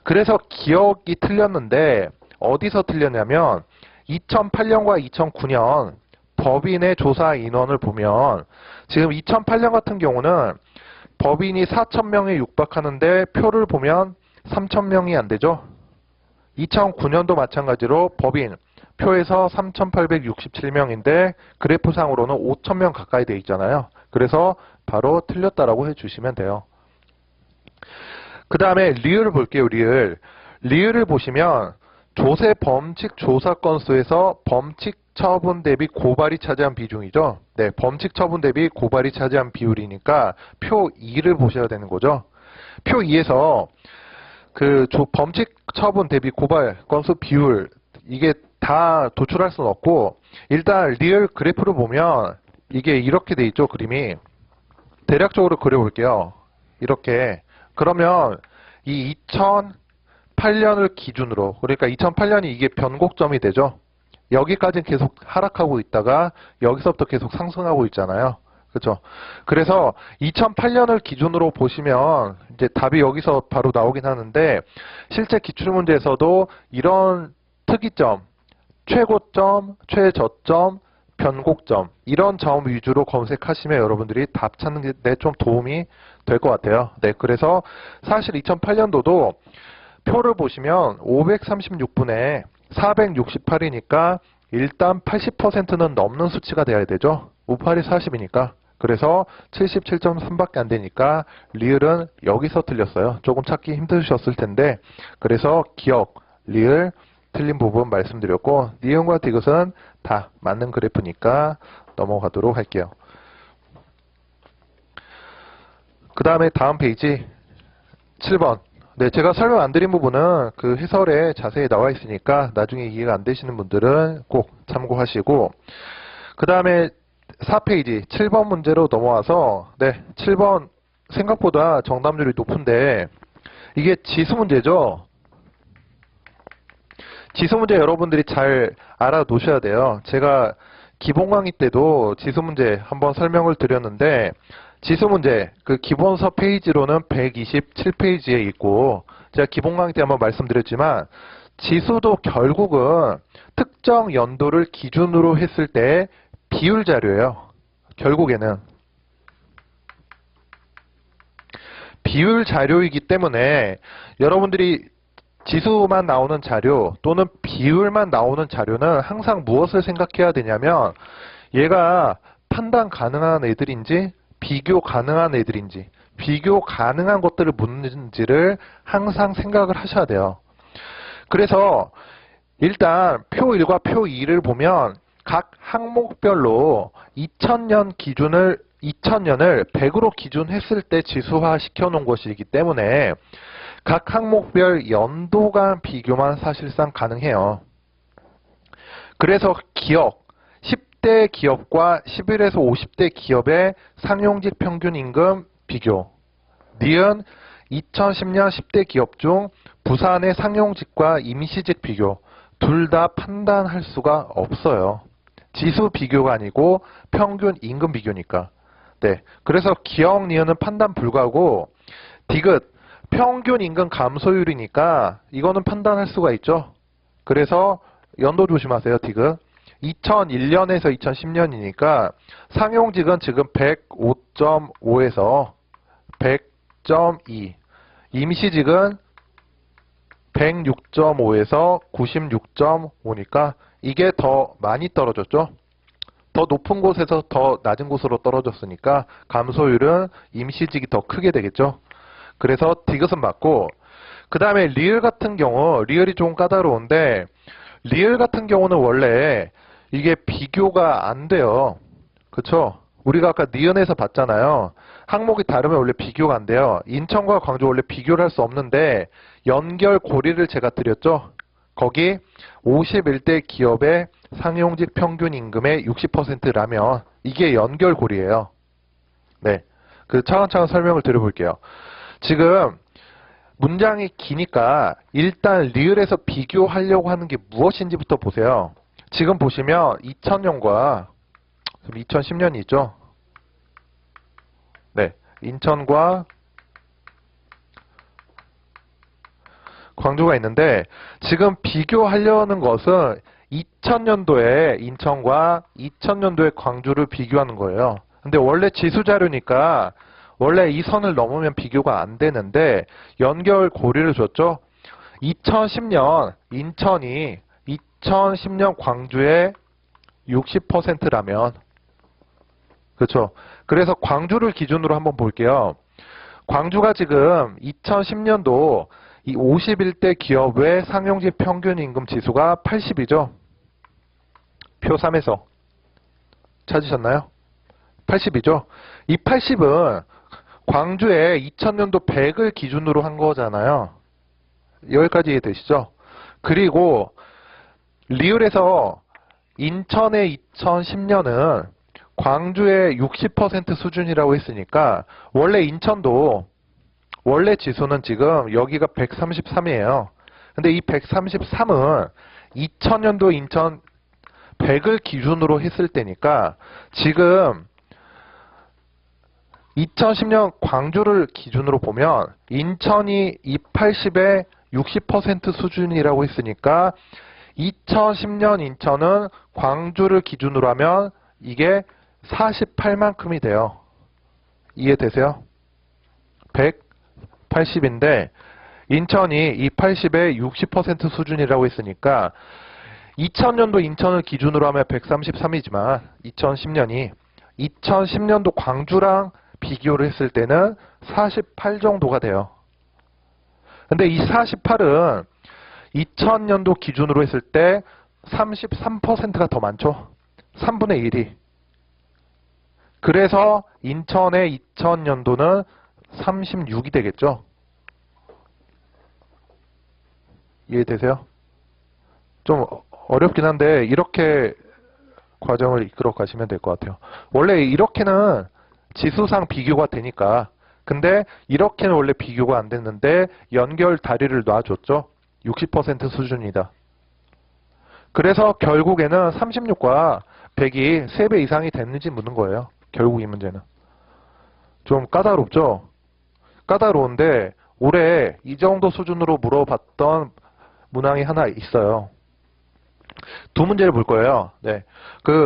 그래서 기억이 틀렸는데 어디서 틀렸냐면 2008년과 2009년 법인의 조사 인원을 보면 지금 2008년 같은 경우는 법인이 4,000명에 육박하는데 표를 보면 3,000명이 안 되죠. 2009년도 마찬가지로 법인 표에서 3,867명인데 그래프상으로는 5,000명 가까이 돼 있잖아요. 그래서 바로 틀렸다라고 해주시면 돼요. 그 다음에 리을을 볼게요. 리을을 보시면 조세 범칙 조사 건수에서 범칙 처분 대비 고발이 차지한 비중이죠. 네, 범칙 처분 대비 고발이 차지한 비율이니까 표 2를 보셔야 되는 거죠. 표 2에서 그 범칙 처분 대비 고발 건수 비율 이게 다 도출할 수는 없고, 일단 리얼 그래프를 보면 이게 이렇게 돼 있죠. 그림이 대략적으로 그려볼게요. 이렇게. 그러면 이 2008년을 기준으로, 그러니까 2008년이 이게 변곡점이 되죠. 여기까지는 계속 하락하고 있다가 여기서부터 계속 상승하고 있잖아요. 그렇죠? 그래서 2008년을 기준으로 보시면 이제 답이 여기서 바로 나오긴 하는데, 실제 기출문제에서도 이런 특이점, 최고점, 최저점, 변곡점 이런 점 위주로 검색하시면 여러분들이 답 찾는 데 좀 도움이 될 것 같아요. 네, 그래서 사실 2008년도도 표를 보시면 536분에 468이니까 일단 80%는 넘는 수치가 돼야 되죠. 58이 40이니까. 그래서 77.3밖에 안 되니까 리을은 여기서 틀렸어요. 조금 찾기 힘드셨을 텐데, 그래서 기억, 리을 틀린 부분 말씀드렸고, 니은과 디귿은 다 맞는 그래프니까 넘어가도록 할게요. 그 다음에 다음 페이지 7번. 네, 제가 설명 안 드린 부분은 그 해설에 자세히 나와 있으니까 나중에 이해가 안 되시는 분들은 꼭 참고하시고, 그 다음에 4페이지 7번 문제로 넘어와서, 네, 7번 생각보다 정답률이 높은데 이게 지수 문제죠. 지수 문제 여러분들이 잘 알아놓으셔야 돼요. 제가 기본 강의 때도 지수 문제 한번 설명을 드렸는데, 지수 문제 그 기본서 페이지로는 127페이지에 있고, 제가 기본 강의 때 한번 말씀드렸지만 지수도 결국은 특정 연도를 기준으로 했을 때 비율 자료예요. 결국에는 비율 자료이기 때문에 여러분들이 지수만 나오는 자료 또는 비율만 나오는 자료는 항상 무엇을 생각해야 되냐면, 얘가 판단 가능한 애들인지 비교 가능한 애들인지, 비교 가능한 것들을 묻는지를 항상 생각을 하셔야 돼요. 그래서 일단 표 1과 표 2를 보면 각 항목별로 2000년을 100으로 기준했을 때 지수화 시켜놓은 것이기 때문에 각 항목별 연도 간 비교만 사실상 가능해요. 그래서 기업, 10대 기업과 11에서 50대 기업의 상용직 평균 임금 비교. 니은 2010년 10대 기업 중 부산의 상용직과 임시직 비교. 둘 다 판단할 수가 없어요. 지수 비교가 아니고 평균 임금 비교니까. 네, 그래서 기억, 니은은 판단 불가고, 디귿, 평균 임금 감소율이니까 이거는 판단할 수가 있죠. 그래서 연도 조심하세요. 디귿. 2001년에서 2010년이니까 상용직은 지금 105.5에서 100.2, 임시직은 106.5에서 96.5니까 이게 더 많이 떨어졌죠. 더 높은 곳에서 더 낮은 곳으로 떨어졌으니까 감소율은 임시직이 더 크게 되겠죠. 그래서 디귿은 맞고, 그 다음에 리을 같은 경우, 리을이 좀 까다로운데, 리을 같은 경우는 원래 이게 비교가 안 돼요. 그쵸? 우리가 아까 니은에서 봤잖아요. 항목이 다르면 원래 비교가 안 돼요. 인천과 광주 원래 비교를 할 수 없는데 연결고리를 제가 드렸죠. 거기 51대 기업의 상용직 평균 임금의 60%라면 이게 연결고리예요. 네, 그 차근차근 설명을 드려볼게요. 지금 문장이 기니까 일단 리을에서 비교하려고 하는 게 무엇인지부터 보세요. 지금 보시면 2000년과 2010년이 있죠. 네, 인천과 광주가 있는데 지금 비교하려는 것은 2000년도에 인천과 2000년도에 광주를 비교하는 거예요. 근데 원래 지수 자료니까 원래 이 선을 넘으면 비교가 안 되는데 연결 고리를 줬죠. 2010년 인천이 2010년 광주의 60%라면 그렇죠. 그래서 광주를 기준으로 한번 볼게요. 광주가 지금 2010년도 이 51대 기업의 상용직 평균 임금 지수가 80이죠. 표 3에서 찾으셨나요? 80이죠. 이 80은 광주의 2000년도 100을 기준으로 한 거잖아요. 여기까지 이해되시죠? 그리고 리을에서 인천의 2010년은 광주의 60% 수준이라고 했으니까 원래 인천도 원래 지수는 지금 여기가 133이에요. 근데 이 133은 2000년도 인천 100을 기준으로 했을 때니까 지금 2010년 광주를 기준으로 보면 인천이 이 80의 60% 수준이라고 했으니까 2010년 인천은 광주를 기준으로 하면 이게 48만큼이 돼요. 이해되세요? 180인데 인천이 이 80의 60% 수준이라고 했으니까 2000년도 인천을 기준으로 하면 133이지만 2010년도 광주랑 비교를 했을 때는 48 정도가 돼요. 근데 이 48은 2000년도 기준으로 했을 때 33%가 더 많죠. 3분의 1이. 그래서 인천의 2000년도는 36이 되겠죠. 이해되세요? 좀 어렵긴 한데 이렇게 과정을 이끌어 가시면 될 것 같아요. 원래 이렇게는 지수상 비교가 되니까. 근데 이렇게는 원래 비교가 안 됐는데 연결 다리를 놔줬죠. 60% 수준이다. 그래서 결국에는 36과 100이 3배 이상이 됐는지 묻는 거예요. 결국 이 문제는. 좀 까다롭죠? 까다로운데 올해 이 정도 수준으로 물어봤던 문항이 하나 있어요. 두 문제를 볼 거예요. 네.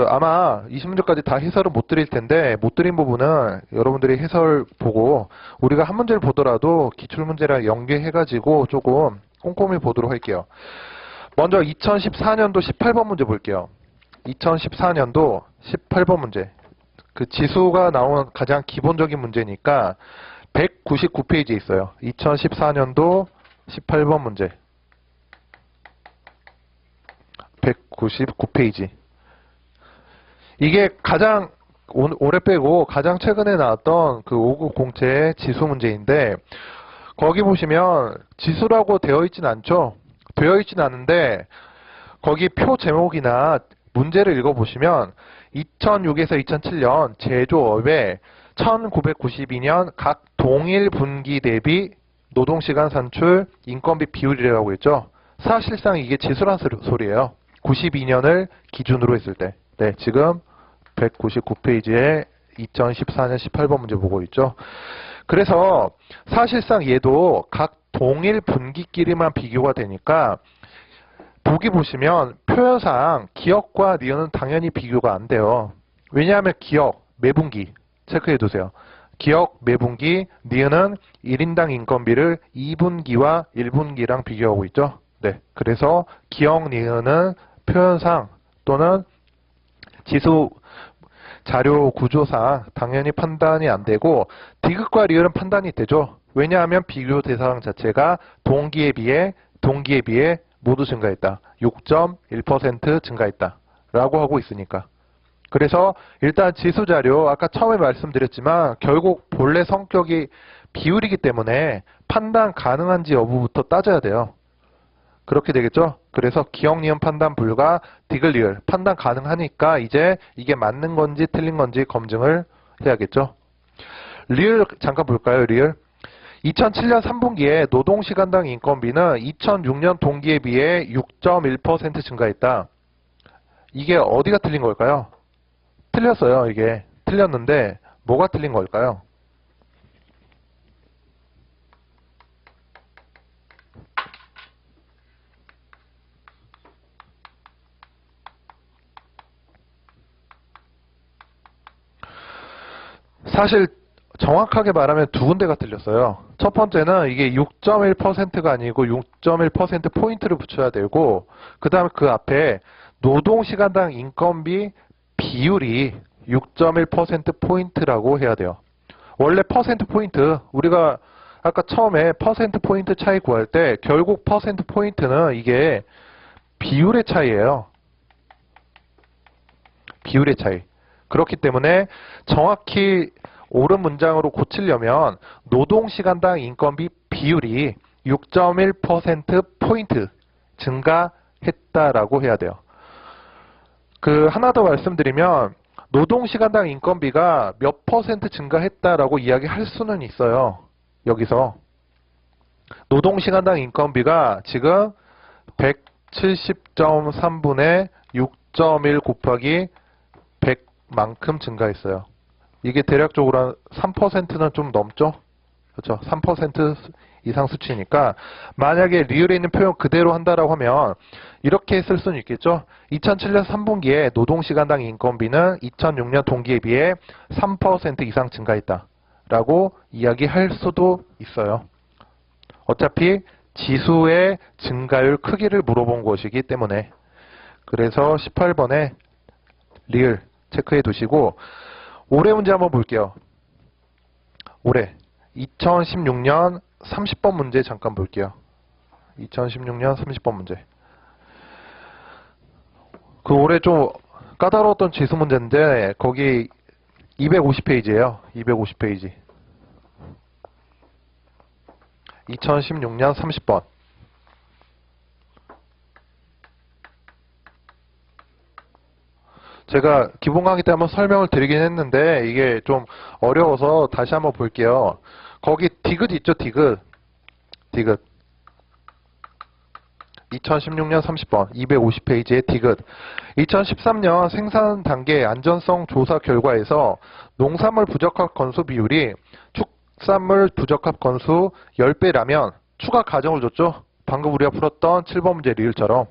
아마 20문제까지 다 해설을 못 드릴 텐데, 못 드린 부분은 여러분들이 해설 보고, 우리가 한 문제를 보더라도 기출문제랑 연계해가지고 조금 꼼꼼히 보도록 할게요. 먼저 2014년도 18번 문제 볼게요. 2014년도 18번 문제. 그 지수가 나온 가장 기본적인 문제니까 199페이지에 있어요. 2014년도 18번 문제. 199페이지. 이게 가장 올해 빼고 가장 최근에 나왔던 그 5급 공채 지수 문제인데 거기 보시면 지수라고 되어 있진 않죠. 되어 있진 않은데 거기 표 제목이나 문제를 읽어보시면 2006에서 2007년 제조업의 1992년 각 동일 분기 대비 노동시간 산출 인건비 비율이라고 했죠. 사실상 이게 지수란 소리예요. 92년을 기준으로 했을 때. 네, 지금 199페이지에 2014년 18번 문제 보고 있죠. 그래서 사실상 얘도 각 동일 분기끼리만 비교가 되니까 보기 보시면 표현상 기억과 니은은 당연히 비교가 안 돼요. 왜냐하면 기억, 매분기 체크해 두세요. 기억 매분기, 니은은 1인당 인건비를 2분기와 1분기랑 비교하고 있죠. 네, 그래서 기억 니은은 표현상 또는 지수 자료 구조상 당연히 판단이 안 되고 디귿과 리을은 판단이 되죠. 왜냐하면 비교 대상 자체가 동기에 비해 모두 증가했다. 6.1% 증가했다. 라고 하고 있으니까. 그래서 일단 지수 자료 아까 처음에 말씀드렸지만 결국 본래 성격이 비율이기 때문에 판단 가능한지 여부부터 따져야 돼요. 그렇게 되겠죠? 그래서 기억, 니은 판단 불가, 디귿, 리을 판단 가능하니까 이제 이게 맞는 건지 틀린 건지 검증을 해야겠죠? 리을 잠깐 볼까요? 리을. 2007년 3분기에 노동시간당 인건비는 2006년 동기에 비해 6.1% 증가했다. 이게 어디가 틀린 걸까요? 틀렸어요. 이게 틀렸는데 뭐가 틀린 걸까요? 사실 정확하게 말하면 두 군데가 틀렸어요. 첫 번째는 이게 6.1%가 아니고 6.1%포인트를 붙여야 되고 그 다음에 그 앞에 노동시간당 인건비 비율이 6.1%포인트라고 해야 돼요. 원래 퍼센트포인트 우리가 아까 처음에 퍼센트포인트 차이 구할 때 결국 퍼센트포인트는 이게 비율의 차이예요. 비율의 차이. 그렇기 때문에 정확히 옳은 문장으로 고치려면 노동시간당 인건비 비율이 6.1%포인트 증가했다라고 해야 돼요. 하나 더 말씀드리면 노동시간당 인건비가 몇 퍼센트 증가했다라고 이야기할 수는 있어요. 여기서 노동시간당 인건비가 지금 170.3분의 6.1 곱하기 100만큼 증가했어요. 이게 대략적으로 한 3%는 좀 넘죠? 그렇죠? 3% 이상 수치니까 만약에 리을에 있는 표현 그대로 한다라고 하면 이렇게 쓸 수는 있겠죠? 2007년 3분기에 노동시간당 인건비는 2006년 동기에 비해 3% 이상 증가했다 라고 이야기할 수도 있어요. 어차피 지수의 증가율 크기를 물어본 것이기 때문에 그래서 18번에 리을 체크해 두시고 올해 문제 한번 볼게요. 올해 2016년 30번 문제 잠깐 볼게요. 2016년 30번 문제. 올해 좀 까다로웠던 지수 문제인데 거기 250페이지예요. 250페이지. 2016년 30번. 제가 기본 강의 때 한번 설명을 드리긴 했는데 이게 좀 어려워서 다시 한번 볼게요. 거기 디귿 있죠? 디귿. 2016년 30번 250페이지의 디귿. 2013년 생산 단계 안전성 조사 결과에서 농산물 부적합 건수 비율이 축산물 부적합 건수 10배라면 추가 가정을 줬죠? 방금 우리가 풀었던 7번 문제 리을처럼.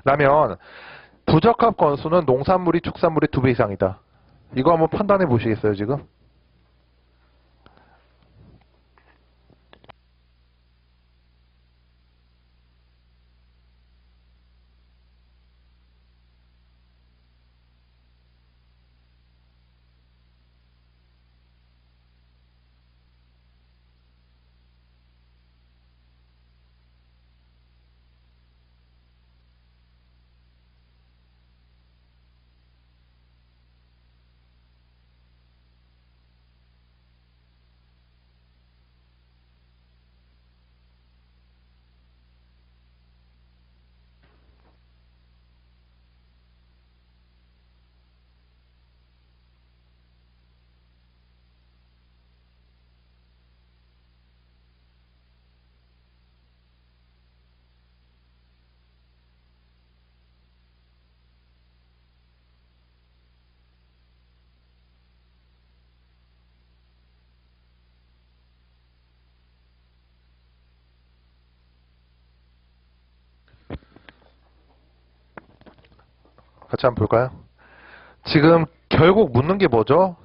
라면 부적합 건수는 농산물이 축산물의 2배 이상이다. 이거 한번 판단해 보시겠어요, 지금? 같이 한번 볼까요? 지금 결국 묻는 게 뭐죠?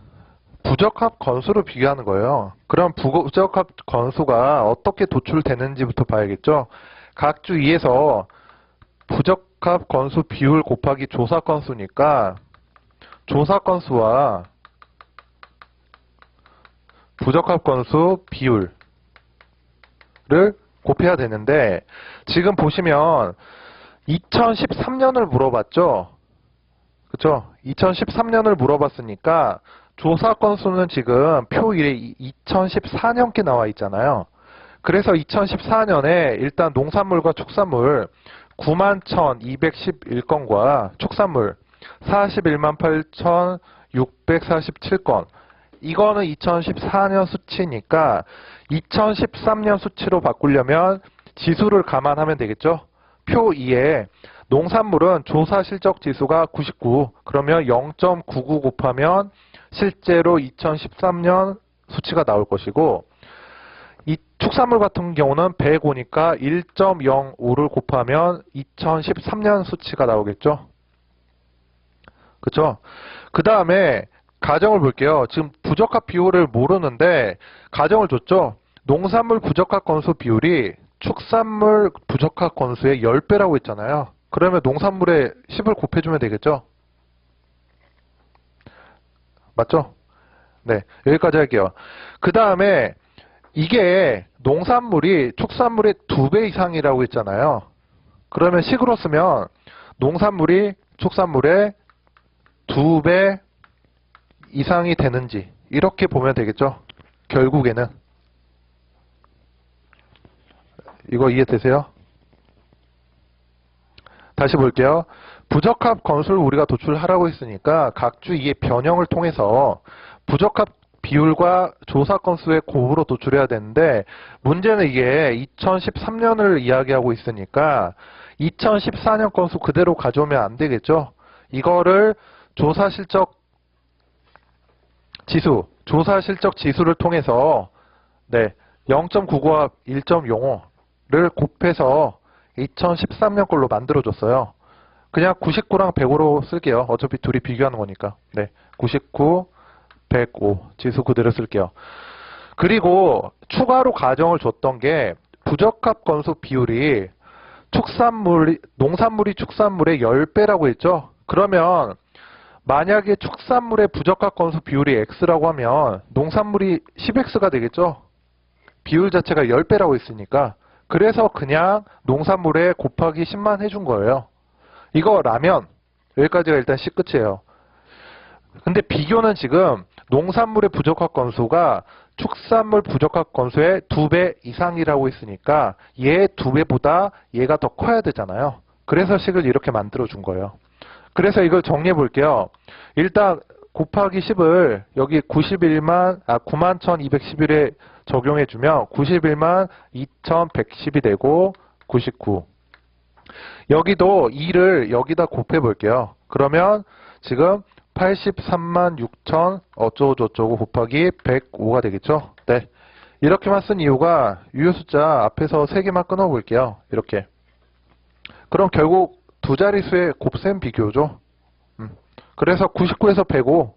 부적합 건수로 비교하는 거예요. 그럼 부적합 건수가 어떻게 도출되는지부터 봐야겠죠. 각 주 2에서 부적합 건수 비율 곱하기 조사 건수니까 조사 건수와 부적합 건수 비율을 곱해야 되는데, 지금 보시면 2013년을 물어봤죠. 그쵸? 2013년을 물어봤으니까 조사 건수는 지금 표 1에 2014년께 나와 있잖아요. 그래서 2014년에 일단 농산물과 축산물 91,211건과 축산물 418,647건, 이거는 2014년 수치니까 2013년 수치로 바꾸려면 지수를 감안하면 되겠죠. 표 2에 농산물은 조사 실적 지수가 99, 그러면 0.99 곱하면 실제로 2013년 수치가 나올 것이고, 이 축산물 같은 경우는 105니까 1.05를 곱하면 2013년 수치가 나오겠죠. 그쵸? 그 다음에 가정을 볼게요. 지금 부적합 비율을 모르는데 가정을 줬죠. 농산물 부적합 건수 비율이 축산물 부적합 건수의 10배라고 했잖아요. 그러면 농산물에 10을 곱해주면 되겠죠? 맞죠? 네, 여기까지 할게요. 그 다음에 이게 농산물이 축산물의 2배 이상이라고 했잖아요. 그러면 식으로 쓰면 농산물이 축산물의 2배 이상이 되는지 이렇게 보면 되겠죠? 결국에는. 이거 이해되세요? 다시 볼게요. 부적합 건수를 우리가 도출하라고 했으니까 각 주 2의 변형을 통해서 부적합 비율과 조사 건수의 곱으로 도출해야 되는데, 문제는 이게 2013년을 이야기하고 있으니까 2014년 건수 그대로 가져오면 안 되겠죠. 이거를 조사 실적 지수를 통해서 0.99와 1.05를 곱해서 2013년 걸로 만들어줬어요. 그냥 99랑 105로 쓸게요. 어차피 둘이 비교하는 거니까. 99, 105 지수 그대로 쓸게요. 그리고 추가로 가정을 줬던 게 부적합 건수 비율이 농산물이 축산물의 10배라고 했죠. 그러면 만약에 축산물의 부적합 건수 비율이 X라고 하면 농산물이 10X가 되겠죠. 비율 자체가 10배라고 했으니까. 그래서 그냥 농산물에 곱하기 10만 해준 거예요. 이거 라면, 여기까지가 일단 C 끝이에요. 근데 비교는 지금 농산물의 부적합 건수가 축산물 부적합 건수의 2배 이상이라고 했으니까 얘 2배보다 얘가 더 커야 되잖아요. 그래서 식을 이렇게 만들어 준 거예요. 그래서 이걸 정리해 볼게요. 일단 곱하기 10을 여기 91,211에 적용해 주면 91,2110이 되고 99. 여기도 2를 여기다 곱해 볼게요. 그러면 지금 83,600 어쩌고저쩌고 곱하기 105가 되겠죠. 네, 이렇게만 쓴 이유가 유효 숫자 앞에서 3개만 끊어 볼게요. 이렇게. 그럼 결국 두 자릿수의 곱셈 비교죠. 그래서 99에서 105,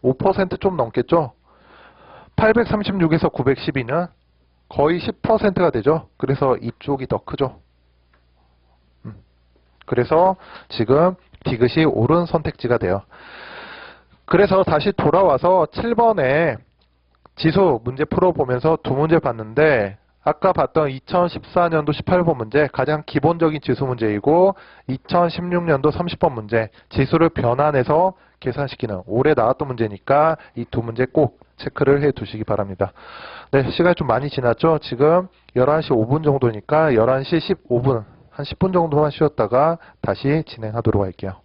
5% 좀 넘겠죠. 836에서 912는 거의 10%가 되죠. 그래서 이쪽이 더 크죠. 그래서 지금 디귿이 옳은 선택지가 돼요. 그래서 다시 돌아와서 7번에 지수 문제 풀어보면서 두 문제 봤는데, 아까 봤던 2014년도 18번 문제 가장 기본적인 지수 문제이고, 2016년도 30번 문제 지수를 변환해서 계산시키는 올해 나왔던 문제니까 이 두 문제 꼭 체크를 해 두시기 바랍니다. 네, 시간이 좀 많이 지났죠. 지금 11시 5분 정도니까 11시 15분 한 10분 정도만 쉬었다가 다시 진행하도록 할게요.